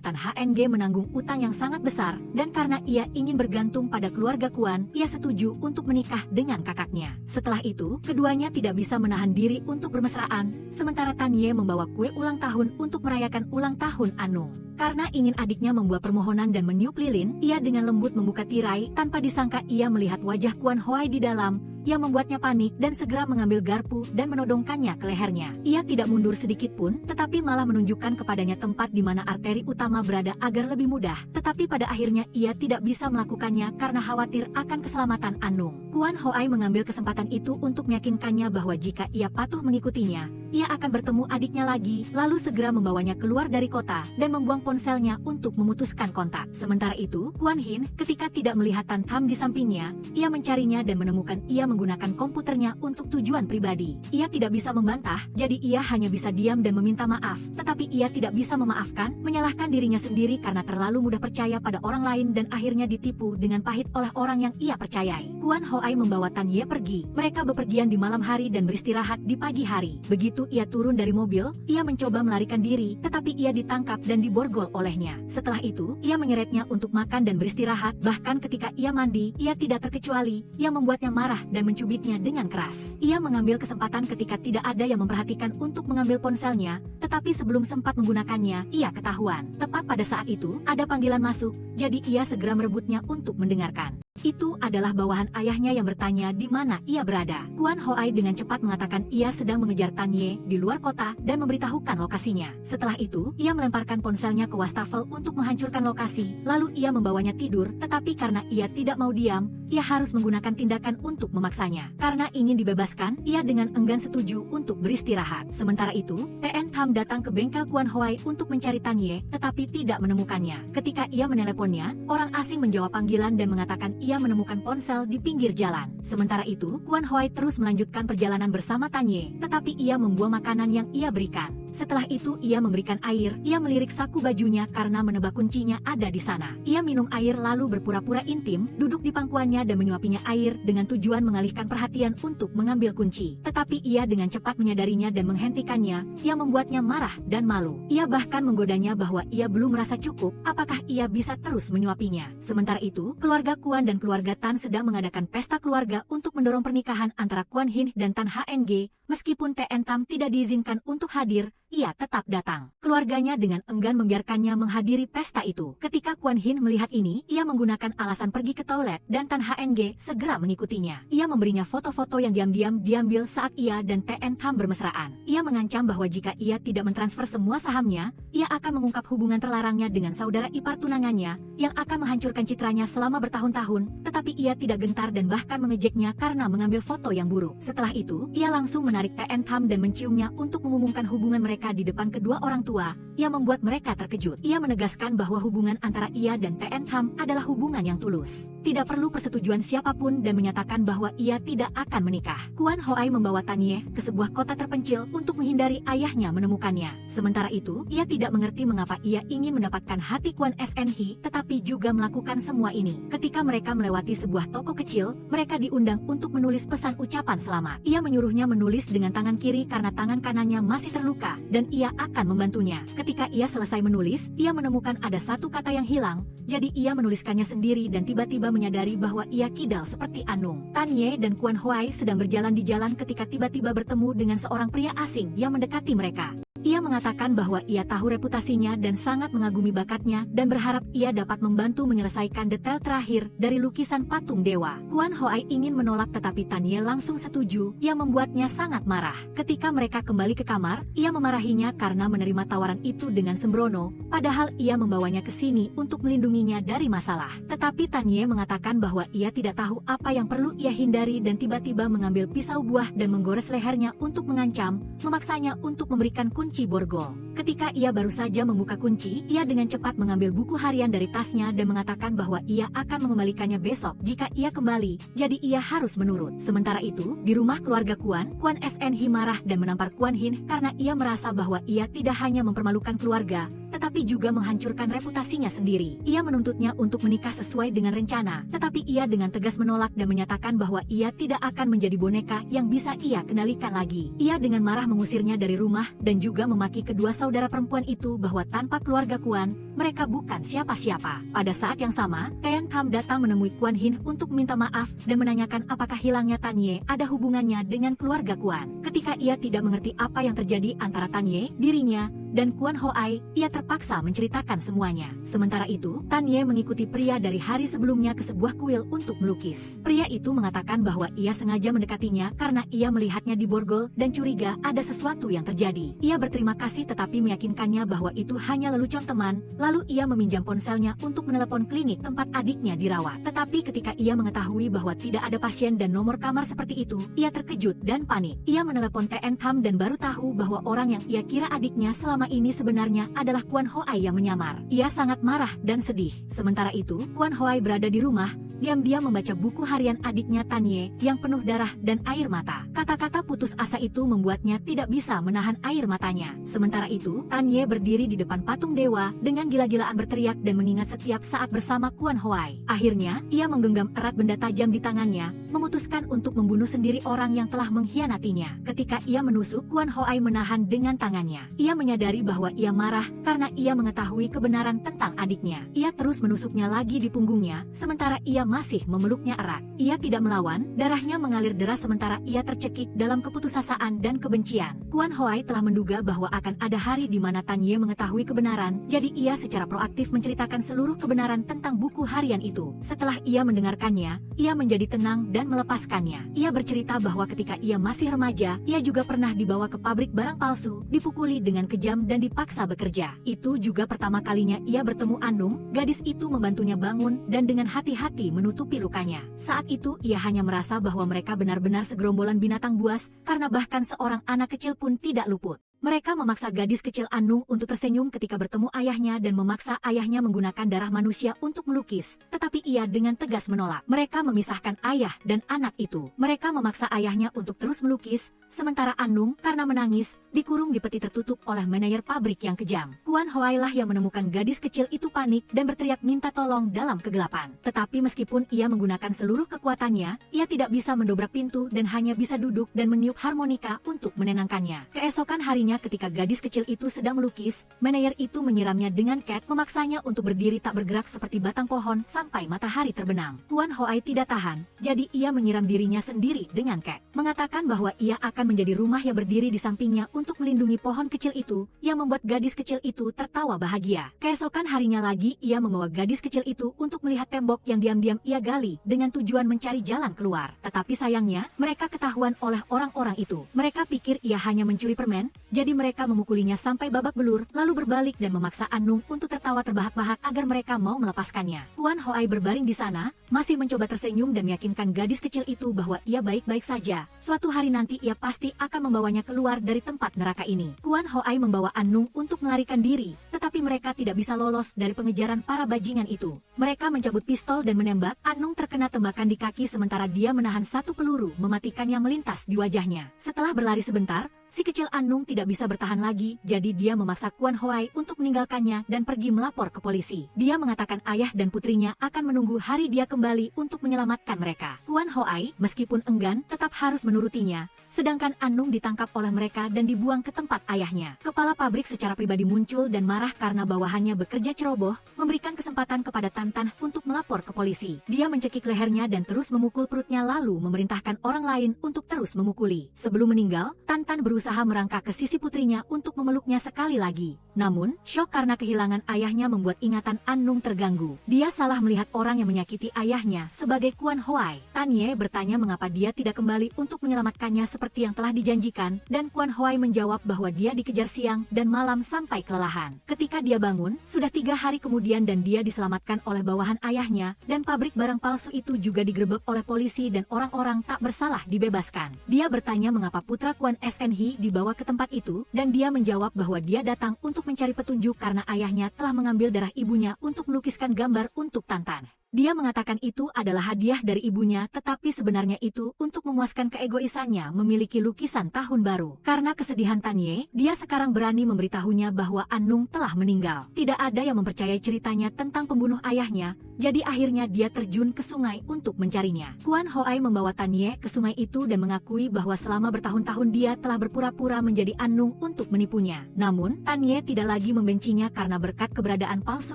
Tan HNG menanggung utang yang sangat besar, dan karena ia ingin bergantung pada keluarga Kwon, ia setuju untuk menikah dengan kakaknya. Setelah itu, keduanya tidak bisa menahan diri untuk bermesraan, sementara Tanye membawa kue ulang tahun untuk merayakan ulang tahun Anung. Karena ingin adiknya membuat permohonan dan meniup lilin, ia dengan lembut membuka tirai, tanpa disangka ia melihat wajah Kwon Hoai di dalam, yang membuatnya panik dan segera mengambil garpu dan menodongkannya ke lehernya. Ia tidak mundur sedikit pun, tetapi malah menunjukkan kepadanya tempat di mana arteri utama berada agar lebih mudah, tetapi pada akhirnya ia tidak bisa melakukannya karena khawatir akan keselamatan Anung. Kwon Hoai mengambil kesempatan itu untuk meyakinkannya bahwa jika ia patuh mengikutinya, ia akan bertemu adiknya lagi, lalu segera membawanya keluar dari kota dan membuang ponselnya untuk memutuskan kontak. Sementara itu, Kwon Hin ketika tidak melihat Tan Tam di sampingnya, ia mencarinya dan menemukan ia menggunakan komputernya untuk tujuan pribadi. Ia tidak bisa membantah, jadi ia hanya bisa diam dan meminta maaf, tetapi ia tidak bisa memaafkan, menyalahkan dirinya sendiri karena terlalu mudah percaya pada orang lain dan akhirnya ditipu dengan pahit oleh orang yang ia percayai. Kwon Hoai membawa Tanye pergi. Mereka bepergian di malam hari dan beristirahat di pagi hari. Begitu ia turun dari mobil, ia mencoba melarikan diri, tetapi ia ditangkap dan diborgol olehnya. Setelah itu, ia menyeretnya untuk makan dan beristirahat, bahkan ketika ia mandi, ia tidak terkecuali, yang membuatnya marah dan mencubitnya dengan keras. Ia mengambil kesempatan ketika tidak ada yang memperhatikan untuk mengambil ponselnya, tetapi sebelum sempat menggunakannya, ia ketahuan. Tepat pada saat itu, ada panggilan masuk, jadi ia segera merebutnya untuk mendengarkan. Itu adalah bawahan ayahnya yang bertanya di mana ia berada. Kwon Hoai dengan cepat mengatakan ia sedang mengejar Tanye di luar kota dan memberitahukan lokasinya. Setelah itu, ia melemparkan ponselnya ke wastafel untuk menghancurkan lokasi, lalu ia membawanya tidur, tetapi karena ia tidak mau diam, ia harus menggunakan tindakan untuk memaksanya. Karena ingin dibebaskan, ia dengan enggan setuju untuk beristirahat. Sementara itu, TN Tam datang ke bengkel Kwon Hoai untuk mencari Tanye, tetapi tidak menemukannya. Ketika ia meneleponnya, orang asing menjawab panggilan dan mengatakan ia menemukan ponsel di pinggir jalan. Sementara itu, Kwon Hoai terus melanjutkan perjalanan bersama Tanye, tetapi ia membuang makanan yang ia berikan. Setelah itu ia memberikan air, ia melirik saku bajunya karena menebak kuncinya ada di sana. Ia minum air lalu berpura-pura intim, duduk di pangkuannya dan menyuapinya air dengan tujuan mengalihkan perhatian untuk mengambil kunci. Tetapi ia dengan cepat menyadarinya dan menghentikannya, yang membuatnya marah dan malu. Ia bahkan menggodanya bahwa ia belum merasa cukup, apakah ia bisa terus menyuapinya. Sementara itu, keluarga Kwon dan keluarga Tan sedang mengadakan pesta keluarga untuk mendorong pernikahan antara Kwon Hin dan Tan HNG, meskipun TN Tam tidak diizinkan untuk hadir, ia tetap datang. Keluarganya dengan enggan membiarkannya menghadiri pesta itu. Ketika Kuan Hin melihat ini, ia menggunakan alasan pergi ke toilet dan Tan HNG segera mengikutinya. Ia memberinya foto-foto yang diam-diam diambil saat ia dan TN Tham bermesraan. Ia mengancam bahwa jika ia tidak mentransfer semua sahamnya, ia akan mengungkap hubungan terlarangnya dengan saudara ipar tunangannya yang akan menghancurkan citranya selama bertahun-tahun, tetapi ia tidak gentar dan bahkan mengejeknya karena mengambil foto yang buruk. Setelah itu, ia langsung menarik TN Tham dan menciumnya untuk mengumumkan hubungan mereka di depan kedua orang tua, yang membuat mereka terkejut. Ia menegaskan bahwa hubungan antara ia dan TN Tham adalah hubungan yang tulus. Tidak perlu persetujuan siapapun dan menyatakan bahwa ia tidak akan menikah. Kuan Hoai membawa Tanye ke sebuah kota terpencil untuk menghindari ayahnya menemukannya. Sementara itu, ia tidak mengerti mengapa ia ingin mendapatkan hati Kuan SNH, tetapi juga melakukan semua ini. Ketika mereka melewati sebuah toko kecil, mereka diundang untuk menulis pesan ucapan selamat. Ia menyuruhnya menulis dengan tangan kiri karena tangan kanannya masih terluka, dan ia akan membantunya. Ketika ia selesai menulis, ia menemukan ada satu kata yang hilang, jadi ia menuliskannya sendiri dan tiba-tiba menyadari bahwa ia kidal seperti Anung. Tanye dan Kuan Hoai sedang berjalan di jalan ketika tiba-tiba bertemu dengan seorang pria asing yang mendekati mereka. Ia mengatakan bahwa ia tahu reputasinya dan sangat mengagumi bakatnya dan berharap ia dapat membantu menyelesaikan detail terakhir dari lukisan patung dewa. Kuan Hoai ingin menolak tetapi Tanye langsung setuju, yang membuatnya sangat marah. Ketika mereka kembali ke kamar, ia memarahinya karena menerima tawaran itu dengan sembrono, padahal ia membawanya ke sini untuk melindunginya dari masalah. Tetapi Tanye mengatakan bahwa ia tidak tahu apa yang perlu ia hindari dan tiba-tiba mengambil pisau buah dan menggores lehernya untuk mengancam, memaksanya untuk memberikan kunci borgol. Ketika ia baru saja membuka kunci, ia dengan cepat mengambil buku harian dari tasnya dan mengatakan bahwa ia akan mengembalikannya besok jika ia kembali, jadi ia harus menurut. Sementara itu, di rumah keluarga Kuan SNH marah dan menampar Kuan Hin karena ia merasa bahwa ia tidak hanya mempermalukan keluarga, tetapi juga menghancurkan reputasinya sendiri. Ia menuntutnya untuk menikah sesuai dengan rencana, tetapi ia dengan tegas menolak dan menyatakan bahwa ia tidak akan menjadi boneka yang bisa ia kendalikan lagi. Ia dengan marah mengusirnya dari rumah dan juga memaki kedua saudara perempuan itu bahwa tanpa keluarga Kuan, mereka bukan siapa-siapa. Pada saat yang sama, TN Tham datang menemui Kuan Hin untuk minta maaf dan menanyakan apakah hilangnya Tanye ada hubungannya dengan keluarga Kuan. Ketika ia tidak mengerti apa yang terjadi antara Tanye, dirinya, dan Kuan Hoai, ia terpaksa menceritakan semuanya. Sementara itu, Tanye mengikuti pria dari hari sebelumnya ke sebuah kuil untuk melukis. Pria itu mengatakan bahwa ia sengaja mendekatinya karena ia melihatnya di borgol dan curiga ada sesuatu yang terjadi. Ia berterima kasih tetapi meyakinkannya bahwa itu hanya lelucon teman, lalu ia meminjam ponselnya untuk menelepon klinik tempat adiknya dirawat. Tetapi ketika ia mengetahui bahwa tidak ada pasien dan nomor kamar seperti itu, ia terkejut dan panik. Ia menelepon TN Tham dan baru tahu bahwa orang yang ia kira adiknya selama ini sebenarnya adalah Kuan Hoai yang menyamar. Ia sangat marah dan sedih. Sementara itu, Kuan Hoai berada di rumah, diam-diam membaca buku harian adiknya Tanye yang penuh darah dan air mata. Kata-kata putus asa itu membuatnya tidak bisa menahan air matanya. Sementara itu, Tanye berdiri di depan patung dewa dengan gila-gilaan berteriak dan mengingat setiap saat bersama Kuan Hoai. Akhirnya, ia menggenggam erat benda tajam di tangannya, memutuskan untuk membunuh sendiri orang yang telah mengkhianatinya. Ketika ia menusuk, Kuan Hoai menahan dengan tangannya. Ia menyadari bahwa ia marah karena ia mengetahui kebenaran tentang adiknya. Ia terus menusuknya lagi di punggungnya, sementara ia masih memeluknya erat. Ia tidak melawan, darahnya mengalir deras sementara ia tercekik dalam keputusasaan dan kebencian. Kuan Hoai telah menduga bahwa akan ada hari di mana Tanye mengetahui kebenaran, jadi ia secara proaktif menceritakan seluruh kebenaran tentang buku harian itu. Setelah ia mendengarkannya, ia menjadi tenang dan melepaskannya. Ia bercerita bahwa ketika ia masih remaja, ia juga pernah dibawa ke pabrik barang palsu, dipukuli dengan kejam dan dipaksa bekerja. Itu juga pertama kalinya ia bertemu Anung, gadis itu membantunya bangun dan dengan hati-hati menutupi lukanya. Saat itu ia hanya merasa bahwa mereka benar-benar segerombolan binatang buas, karena bahkan seorang anak kecil pun tidak luput. Mereka memaksa gadis kecil Anung untuk tersenyum ketika bertemu ayahnya dan memaksa ayahnya menggunakan darah manusia untuk melukis, tetapi ia dengan tegas menolak. Mereka memisahkan ayah dan anak itu. Mereka memaksa ayahnya untuk terus melukis, sementara Anung karena menangis, dikurung di peti tertutup oleh manajer pabrik yang kejam. Kuan Hoai lah yang menemukan gadis kecil itu panik dan berteriak minta tolong dalam kegelapan. Tetapi meskipun ia menggunakan seluruh kekuatannya, ia tidak bisa mendobrak pintu dan hanya bisa duduk dan meniup harmonika untuk menenangkannya. Keesokan harinya Akhirnya ketika gadis kecil itu sedang melukis, manajer itu menyiramnya dengan cat, memaksanya untuk berdiri tak bergerak seperti batang pohon sampai matahari terbenam. Kuan Hoai tidak tahan, jadi ia menyiram dirinya sendiri dengan cat, mengatakan bahwa ia akan menjadi rumah yang berdiri di sampingnya untuk melindungi pohon kecil itu, yang membuat gadis kecil itu tertawa bahagia. Keesokan harinya lagi, ia membawa gadis kecil itu untuk melihat tembok yang diam-diam ia gali dengan tujuan mencari jalan keluar. Tetapi sayangnya, mereka ketahuan oleh orang-orang itu. Mereka pikir ia hanya mencuri permen, jadi mereka memukulinya sampai babak belur, lalu berbalik dan memaksa Annung untuk tertawa terbahak-bahak agar mereka mau melepaskannya. Kuan Hoai berbaring di sana, masih mencoba tersenyum dan meyakinkan gadis kecil itu bahwa ia baik-baik saja. Suatu hari nanti ia pasti akan membawanya keluar dari tempat neraka ini. Kuan Hoai membawa Annung untuk melarikan diri, tetapi mereka tidak bisa lolos dari pengejaran para bajingan itu. Mereka mencabut pistol dan menembak. Annung terkena tembakan di kaki sementara dia menahan satu peluru mematikan yang melintas di wajahnya. Setelah berlari sebentar, si kecil Annung tidak bisa bertahan lagi, jadi dia memaksa Kuan Hoai untuk meninggalkannya dan pergi melapor ke polisi. Dia mengatakan ayah dan putrinya akan menunggu hari dia kembali untuk menyelamatkan mereka. Kuan Hoai, meskipun enggan, tetap harus menurutinya, sedangkan Annung ditangkap oleh mereka dan dibuang ke tempat ayahnya. Kepala pabrik secara pribadi muncul dan marah karena bawahannya bekerja ceroboh, memberikan kesempatan kepada Tantan untuk melapor ke polisi. Dia mencekik lehernya dan terus memukul perutnya lalu memerintahkan orang lain untuk terus memukuli. Sebelum meninggal, Tantan berusaha merangkak ke sisi putrinya untuk memeluknya sekali lagi. Namun, syok karena kehilangan ayahnya membuat ingatan Annung terganggu. Dia salah melihat orang yang menyakiti ayahnya sebagai Kuan Hoai. Tanye bertanya mengapa dia tidak kembali untuk menyelamatkannya seperti yang telah dijanjikan, dan Kuan Hoai menjawab bahwa dia dikejar siang dan malam sampai kelelahan. Ketika dia bangun, sudah 3 hari kemudian dan dia diselamatkan oleh bawahan ayahnya, dan pabrik barang palsu itu juga digerebek oleh polisi dan orang-orang tak bersalah dibebaskan. Dia bertanya mengapa putra Kuan SNH dibawa ke tempat itu, dan dia menjawab bahwa dia datang untuk mencari petunjuk karena ayahnya telah mengambil darah ibunya untuk melukiskan gambar untuk Tantan. Dia mengatakan itu adalah hadiah dari ibunya, tetapi sebenarnya itu untuk memuaskan keegoisannya memiliki lukisan tahun baru. Karena kesedihan Tanye, dia sekarang berani memberitahunya bahwa Annung telah meninggal. Tidak ada yang mempercayai ceritanya tentang pembunuh ayahnya, jadi akhirnya dia terjun ke sungai untuk mencarinya. Kuan Hoai membawa Tanye ke sungai itu dan mengakui bahwa selama bertahun-tahun dia telah berpura-pura menjadi Annung untuk menipunya. Namun, Tanye tidak lagi membencinya karena berkat keberadaan palsu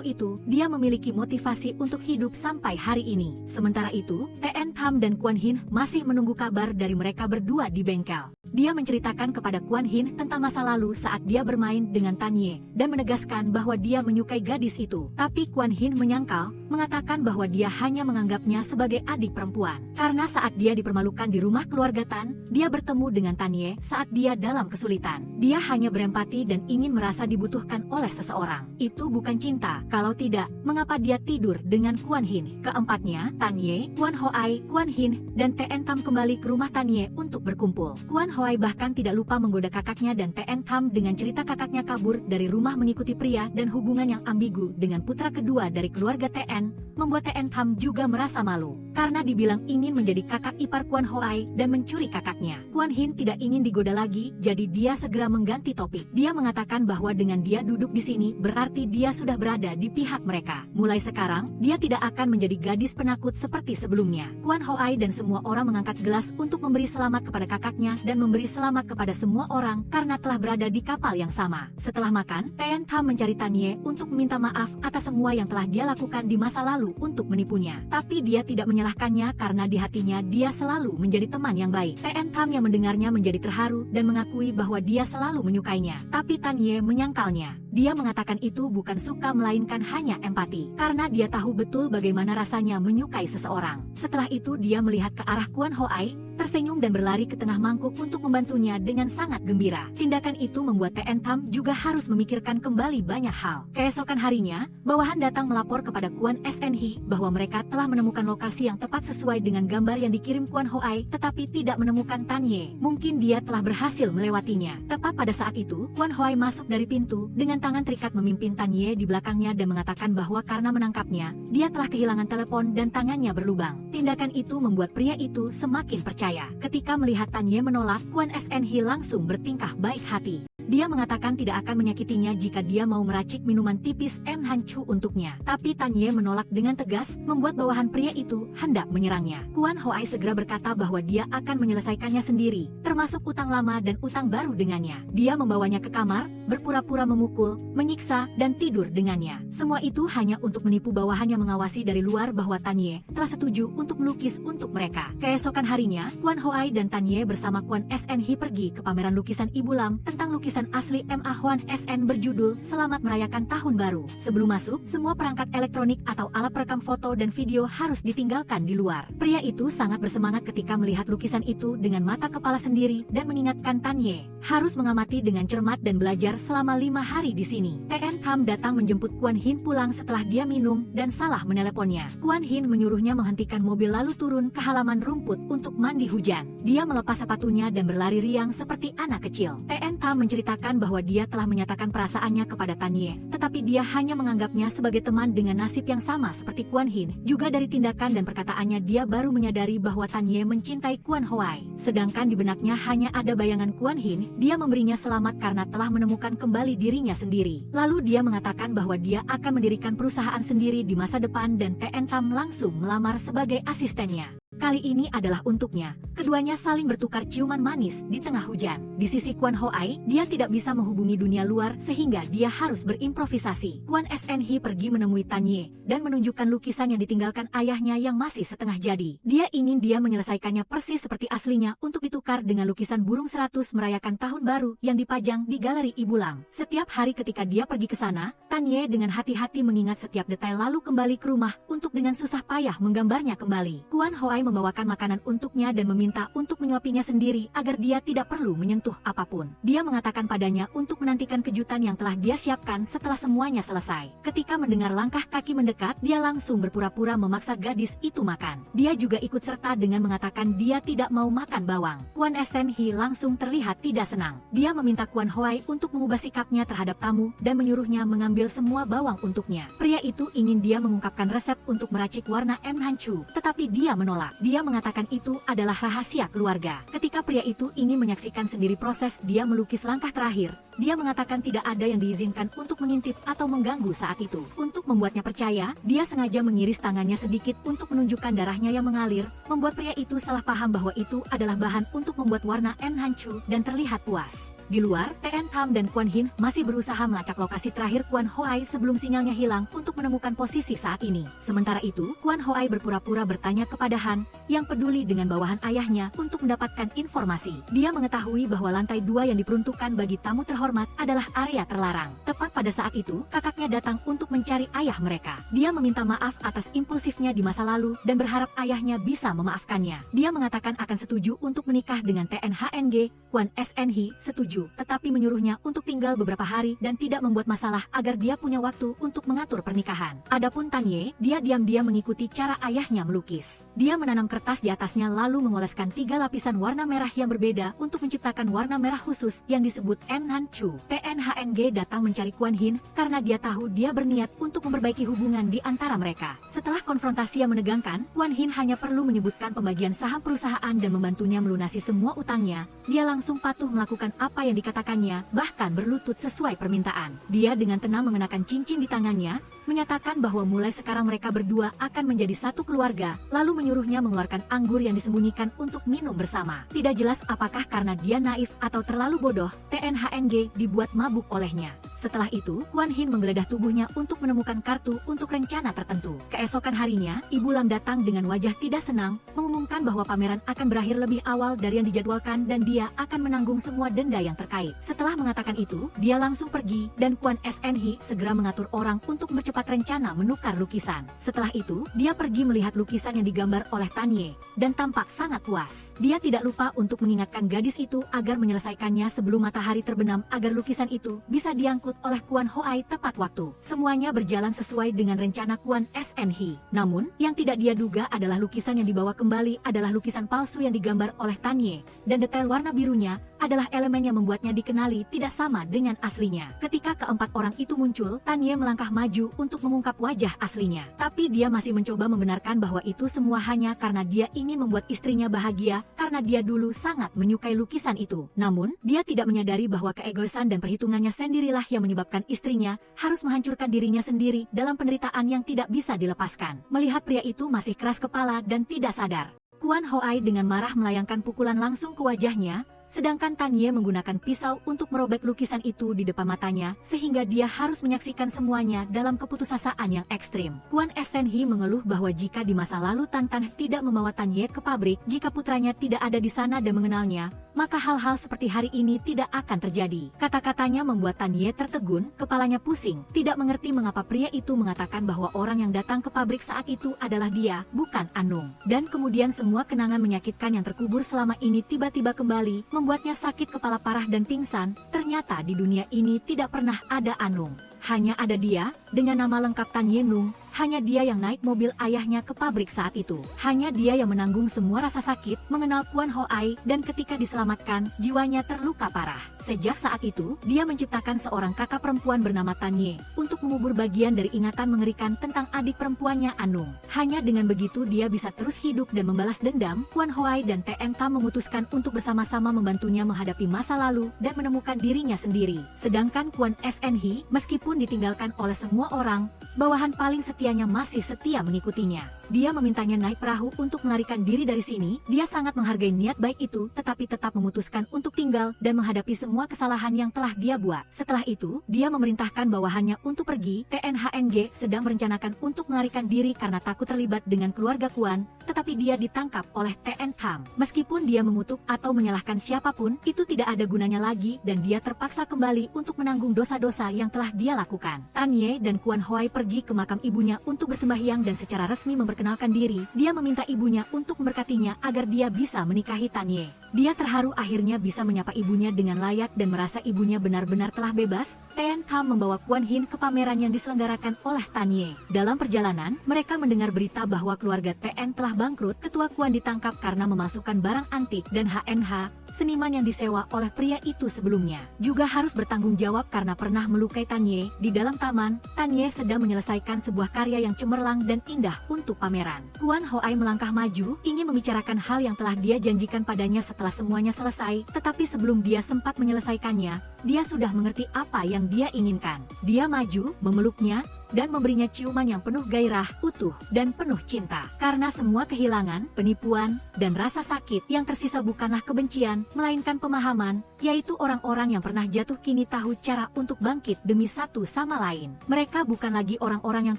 itu, dia memiliki motivasi untuk hidup sampai hari ini. Sementara itu, TN Tham dan Kuan Hin masih menunggu kabar dari mereka berdua di bengkel. Dia menceritakan kepada Kuan Hin tentang masa lalu saat dia bermain dengan Tanye, dan menegaskan bahwa dia menyukai gadis itu. Tapi Kuan Hin menyangkal, mengatakan bahwa dia hanya menganggapnya sebagai adik perempuan. Karena saat dia dipermalukan di rumah keluarga Tan, dia bertemu dengan Tanye saat dia dalam kesulitan. Dia hanya berempati dan ingin merasa dibutuhkan oleh seseorang. Itu bukan cinta. Kalau tidak, mengapa dia tidur dengan Kuan Hin? Keempatnya, Tanye, Kuan Hoai, Kuan Hin, dan TN Tham kembali ke rumah Tanye untuk berkumpul. Kuan Hoai bahkan tidak lupa menggoda kakaknya dan TN Tham dengan cerita kakaknya kabur dari rumah mengikuti pria dan hubungan yang ambigu dengan putra kedua dari keluarga TN, membuat TN Tham juga merasa malu. Karena dibilang ingin menjadi kakak ipar Kuan Hoai dan mencuri kakaknya. Kuan Hin tidak ingin digoda lagi, jadi dia segera mengganti topik. Dia mengatakan bahwa dengan dia duduk di sini, berarti dia sudah berada di pihak mereka. Mulai sekarang, dia tidak akan menjadi gadis penakut seperti sebelumnya. Kuan Hoai dan semua orang mengangkat gelas untuk memberi selamat kepada kakaknya dan memberi selamat kepada semua orang karena telah berada di kapal yang sama. Setelah makan, TN Tham mencari Tanye untuk meminta maaf atas semua yang telah dia lakukan di masa lalu untuk menipunya. Tapi dia tidak menyalahkannya karena di hatinya dia selalu menjadi teman yang baik. TN Tham yang mendengarnya menjadi terharu dan mengakui bahwa dia selalu menyukainya. Tapi Tanye menyangkalnya. Dia mengatakan itu bukan suka melainkan hanya empati. Karena dia tahu betul bagaimana rasanya menyukai seseorang. Setelah itu dia melihat ke arah Kuan Hoai, tersenyum dan berlari ke tengah mangkuk untuk membantunya dengan sangat gembira. Tindakan itu membuat TN Tham juga harus memikirkan kembali banyak hal. Keesokan harinya, bawahan datang melapor kepada Kuan SNH bahwa mereka telah menemukan lokasi yang tepat sesuai dengan gambar yang dikirim Kuan Hoai, tetapi tidak menemukan Tanye. Mungkin dia telah berhasil melewatinya. Tepat pada saat itu, Kuan Hoai masuk dari pintu dengan tangan terikat memimpin Tanye di belakangnya dan mengatakan bahwa karena menangkapnya, dia telah kehilangan telepon dan tangannya berlubang. Tindakan itu membuat pria itu semakin percaya. Ketika melihat Tanye menolak, Kuan SNH langsung bertingkah baik hati. Dia mengatakan tidak akan menyakitinya jika dia mau meracik minuman tipis M. Hanchu untuknya. Tapi Tanye menolak dengan tegas, membuat bawahan pria itu hendak menyerangnya. Kwon Hoai segera berkata bahwa dia akan menyelesaikannya sendiri, termasuk utang lama dan utang baru dengannya. Dia membawanya ke kamar, berpura-pura memukul, menyiksa, dan tidur dengannya. Semua itu hanya untuk menipu bawahan yang mengawasi dari luar bahwa Tanye telah setuju untuk melukis untuk mereka. Keesokan harinya, Kwon Hoai dan Tanye bersama Kwon SN Hee pergi ke pameran lukisan Ibu Lam tentang lukisan asli M.A. Hwan SN berjudul Selamat Merayakan Tahun Baru. Sebelum masuk, semua perangkat elektronik atau alat perekam foto dan video harus ditinggalkan di luar. Pria itu sangat bersemangat ketika melihat lukisan itu dengan mata kepala sendiri dan mengingatkan Tanye harus mengamati dengan cermat dan belajar selama 5 hari di sini. TN Tham datang menjemput Kwon Hin pulang setelah dia minum dan salah meneleponnya. Kwon Hin menyuruhnya menghentikan mobil lalu turun ke halaman rumput untuk mandi hujan. Dia melepas sepatunya dan berlari riang seperti anak kecil. TN Tham menceritakan bahwa dia telah menyatakan perasaannya kepada Tanye, tetapi dia hanya menganggapnya sebagai teman dengan nasib yang sama seperti Kwon Hin. Juga dari tindakan dan perkataannya dia baru menyadari bahwa Tanye mencintai Kwon Hoai. Sedangkan di benaknya hanya ada bayangan Kwon Hin, dia memberinya selamat karena telah menemukan kembali dirinya sendiri. Lalu dia mengatakan bahwa dia akan mendirikan perusahaan sendiri di masa depan dan TN Tham langsung melamar sebagai asistennya. Kali ini adalah untuknya. Keduanya saling bertukar ciuman manis di tengah hujan. Di sisi Kwon Hoai, dia tidak bisa menghubungi dunia luar sehingga dia harus berimprovisasi. Kwon SN Hee pergi menemui Tanye dan menunjukkan lukisan yang ditinggalkan ayahnya yang masih setengah jadi. Dia ingin dia menyelesaikannya persis seperti aslinya untuk ditukar dengan lukisan burung 100 merayakan tahun baru yang dipajang di galeri Ibu Lam. Setiap hari ketika dia pergi ke sana, Tanye dengan hati-hati mengingat setiap detail lalu kembali ke rumah untuk dengan susah payah menggambarnya kembali. Kwon Hoai membawakan makanan untuknya dan meminta untuk menyuapinya sendiri agar dia tidak perlu menyentuh apapun. Dia mengatakan padanya untuk menantikan kejutan yang telah dia siapkan setelah semuanya selesai. Ketika mendengar langkah kaki mendekat, dia langsung berpura-pura memaksa gadis itu makan. Dia juga ikut serta dengan mengatakan dia tidak mau makan bawang. Kwon SN Hee langsung terlihat tidak senang. Dia meminta Kwon Hoai untuk mengubah sikapnya terhadap tamu dan menyuruhnya mengambil semua bawang untuknya. Pria itu ingin dia mengungkapkan resep untuk meracik warna M. Hanchu, tetapi dia menolak. Dia mengatakan itu adalah rahasia keluarga. Ketika pria itu ingin menyaksikan sendiri proses dia melukis langkah terakhir, dia mengatakan tidak ada yang diizinkan untuk mengintip atau mengganggu saat itu. Untuk membuatnya percaya, dia sengaja mengiris tangannya sedikit untuk menunjukkan darahnya yang mengalir, membuat pria itu salah paham bahwa itu adalah bahan untuk membuat warna M. Hanchu dan terlihat puas. Di luar, TN Tham dan Kwon Hin masih berusaha melacak lokasi terakhir Kwon Hoai sebelum sinyalnya hilang untuk menemukan posisi saat ini. Sementara itu, Kwon Hoai berpura-pura bertanya kepada Han, yang peduli dengan bawahan ayahnya untuk mendapatkan informasi. Dia mengetahui bahwa lantai 2 yang diperuntukkan bagi tamu terhormat adalah area terlarang. Tepat pada saat itu, kakaknya datang untuk mencari ayah mereka. Dia meminta maaf atas impulsifnya di masa lalu dan berharap ayahnya bisa memaafkannya. Dia mengatakan akan setuju untuk menikah dengan TNHNG, Kwon SN Hee setuju, tetapi menyuruhnya untuk tinggal beberapa hari dan tidak membuat masalah agar dia punya waktu untuk mengatur pernikahan. Adapun Tanye, dia diam-diam mengikuti cara ayahnya melukis. Dia menanam kertas di atasnya lalu mengoleskan 3 lapisan warna merah yang berbeda untuk menciptakan warna merah khusus yang disebut M. Hanchu. TNHNG datang mencari Kwon Hin karena dia tahu dia berniat untuk memperbaiki hubungan di antara mereka. Setelah konfrontasi yang menegangkan, Kwon Hin hanya perlu menyebutkan pembagian saham perusahaan dan membantunya melunasi semua utangnya. Dia langsung patuh melakukan apa yang dikatakannya, bahkan berlutut sesuai permintaan. Dia dengan tenang mengenakan cincin di tangannya, menyatakan bahwa mulai sekarang mereka berdua akan menjadi satu keluarga, lalu menyuruhnya mengeluarkan anggur yang disembunyikan untuk minum bersama. Tidak jelas apakah karena dia naif atau terlalu bodoh, TNHNG dibuat mabuk olehnya. Setelah itu, Kwon Hin menggeledah tubuhnya untuk menemukan kartu untuk rencana tertentu. Keesokan harinya, Ibu Lam datang dengan wajah tidak senang, mengumumkan bahwa pameran akan berakhir lebih awal dari yang dijadwalkan dan dia akan menanggung semua denda yang terkait. Setelah mengatakan itu, dia langsung pergi dan Kwon SN Hee segera mengatur orang untuk mempercepat rencana menukar lukisan. Setelah itu, dia pergi melihat lukisan yang digambar oleh Tanye dan tampak sangat puas. Dia tidak lupa untuk mengingatkan gadis itu agar menyelesaikannya sebelum matahari terbenam agar lukisan itu bisa diangkut oleh Kwon Hoai tepat waktu. Semuanya berjalan sesuai dengan rencana Kwon SN Hee. Namun, yang tidak dia duga adalah lukisan yang dibawa kembali adalah lukisan palsu yang digambar oleh Tanye dan detail warna birunya adalah elemen yang membuatnya dikenali tidak sama dengan aslinya. Ketika keempat orang itu muncul, Tanye melangkah maju untuk mengungkap wajah aslinya. Tapi dia masih mencoba membenarkan bahwa itu semua hanya karena dia ingin membuat istrinya bahagia, karena dia dulu sangat menyukai lukisan itu. Namun, dia tidak menyadari bahwa keegoisan dan perhitungannya sendirilah yang menyebabkan istrinya harus menghancurkan dirinya sendiri dalam penderitaan yang tidak bisa dilepaskan. Melihat pria itu masih keras kepala dan tidak sadar, Kuan Hoai dengan marah melayangkan pukulan langsung ke wajahnya, sedangkan Tanye menggunakan pisau untuk merobek lukisan itu di depan matanya, sehingga dia harus menyaksikan semuanya dalam keputusasaan yang ekstrim. Kuan Senhi mengeluh bahwa jika di masa lalu Tan Tan tidak membawa Tanye ke pabrik, jika putranya tidak ada di sana dan mengenalnya, maka hal-hal seperti hari ini tidak akan terjadi. Kata-katanya membuat Tanye tertegun, kepalanya pusing, tidak mengerti mengapa pria itu mengatakan bahwa orang yang datang ke pabrik saat itu adalah dia, bukan Anung. Dan kemudian semua kenangan menyakitkan yang terkubur selama ini tiba-tiba kembali, membuatnya sakit kepala parah dan pingsan. Ternyata di dunia ini tidak pernah ada Anung. Hanya ada dia, dengan nama lengkap Tan Yenung. Hanya dia yang naik mobil ayahnya ke pabrik saat itu. Hanya dia yang menanggung semua rasa sakit, mengenal Kuan Hoai, dan ketika diselamatkan, jiwanya terluka parah. Sejak saat itu, dia menciptakan seorang kakak perempuan bernama Tanye, untuk mengubur bagian dari ingatan mengerikan tentang adik perempuannya Anung. Hanya dengan begitu dia bisa terus hidup dan membalas dendam. Kuan Hoai dan TN Tam memutuskan untuk bersama-sama membantunya menghadapi masa lalu dan menemukan dirinya sendiri. Sedangkan Kuan Senhi, meskipun ditinggalkan oleh semua orang, bawahan paling setianya masih setia mengikutinya. Dia memintanya naik perahu untuk melarikan diri dari sini. Dia sangat menghargai niat baik itu, tetapi tetap memutuskan untuk tinggal dan menghadapi semua kesalahan yang telah dia buat. Setelah itu, dia memerintahkan bawahannya untuk pergi. TNHNG sedang merencanakan untuk melarikan diri karena takut terlibat dengan keluarga Kuan, tetapi dia ditangkap oleh TN Tam. Meskipun dia mengutuk atau menyalahkan siapapun, itu tidak ada gunanya lagi dan dia terpaksa kembali untuk menanggung dosa-dosa yang telah dia lakukan. Tanye dan Kuan Hoai pergi ke makam ibunya untuk bersembahyang dan secara resmi memperkenalkan diri. Dia meminta ibunya untuk memberkatinya agar dia bisa menikahi Tanye. Dia terharu akhirnya bisa menyapa ibunya dengan layak dan merasa ibunya benar-benar telah bebas. TN Tam membawa Kuan Hin ke pameran yang diselenggarakan oleh Tanye. Dalam perjalanan, mereka mendengar berita bahwa keluarga TN telah bangkrut. Ketua Kuan ditangkap karena memasukkan barang antik dan HNH, seniman yang disewa oleh pria itu sebelumnya, juga harus bertanggung jawab karena pernah melukai Tanye. Di dalam taman, Tanye sedang menyelesaikan sebuah karya yang cemerlang dan indah untuk pameran. Kuan Hoai melangkah maju, ingin membicarakan hal yang telah dia janjikan padanya setelah semuanya selesai, tetapi sebelum dia sempat menyelesaikannya, dia sudah mengerti apa yang dia inginkan. Dia maju, memeluknya, dan memberinya ciuman yang penuh gairah, utuh, dan penuh cinta. Karena semua kehilangan, penipuan, dan rasa sakit yang tersisa bukanlah kebencian, melainkan pemahaman, yaitu orang-orang yang pernah jatuh kini tahu cara untuk bangkit demi satu sama lain. Mereka bukan lagi orang-orang yang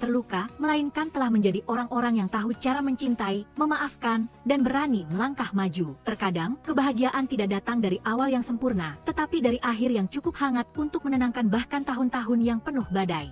terluka, melainkan telah menjadi orang-orang yang tahu cara mencintai, memaafkan, dan berani melangkah maju. Terkadang, kebahagiaan tidak datang dari awal yang sempurna, tetapi dari akhir yang cukup hangat untuk menenangkan bahkan tahun-tahun yang penuh badai.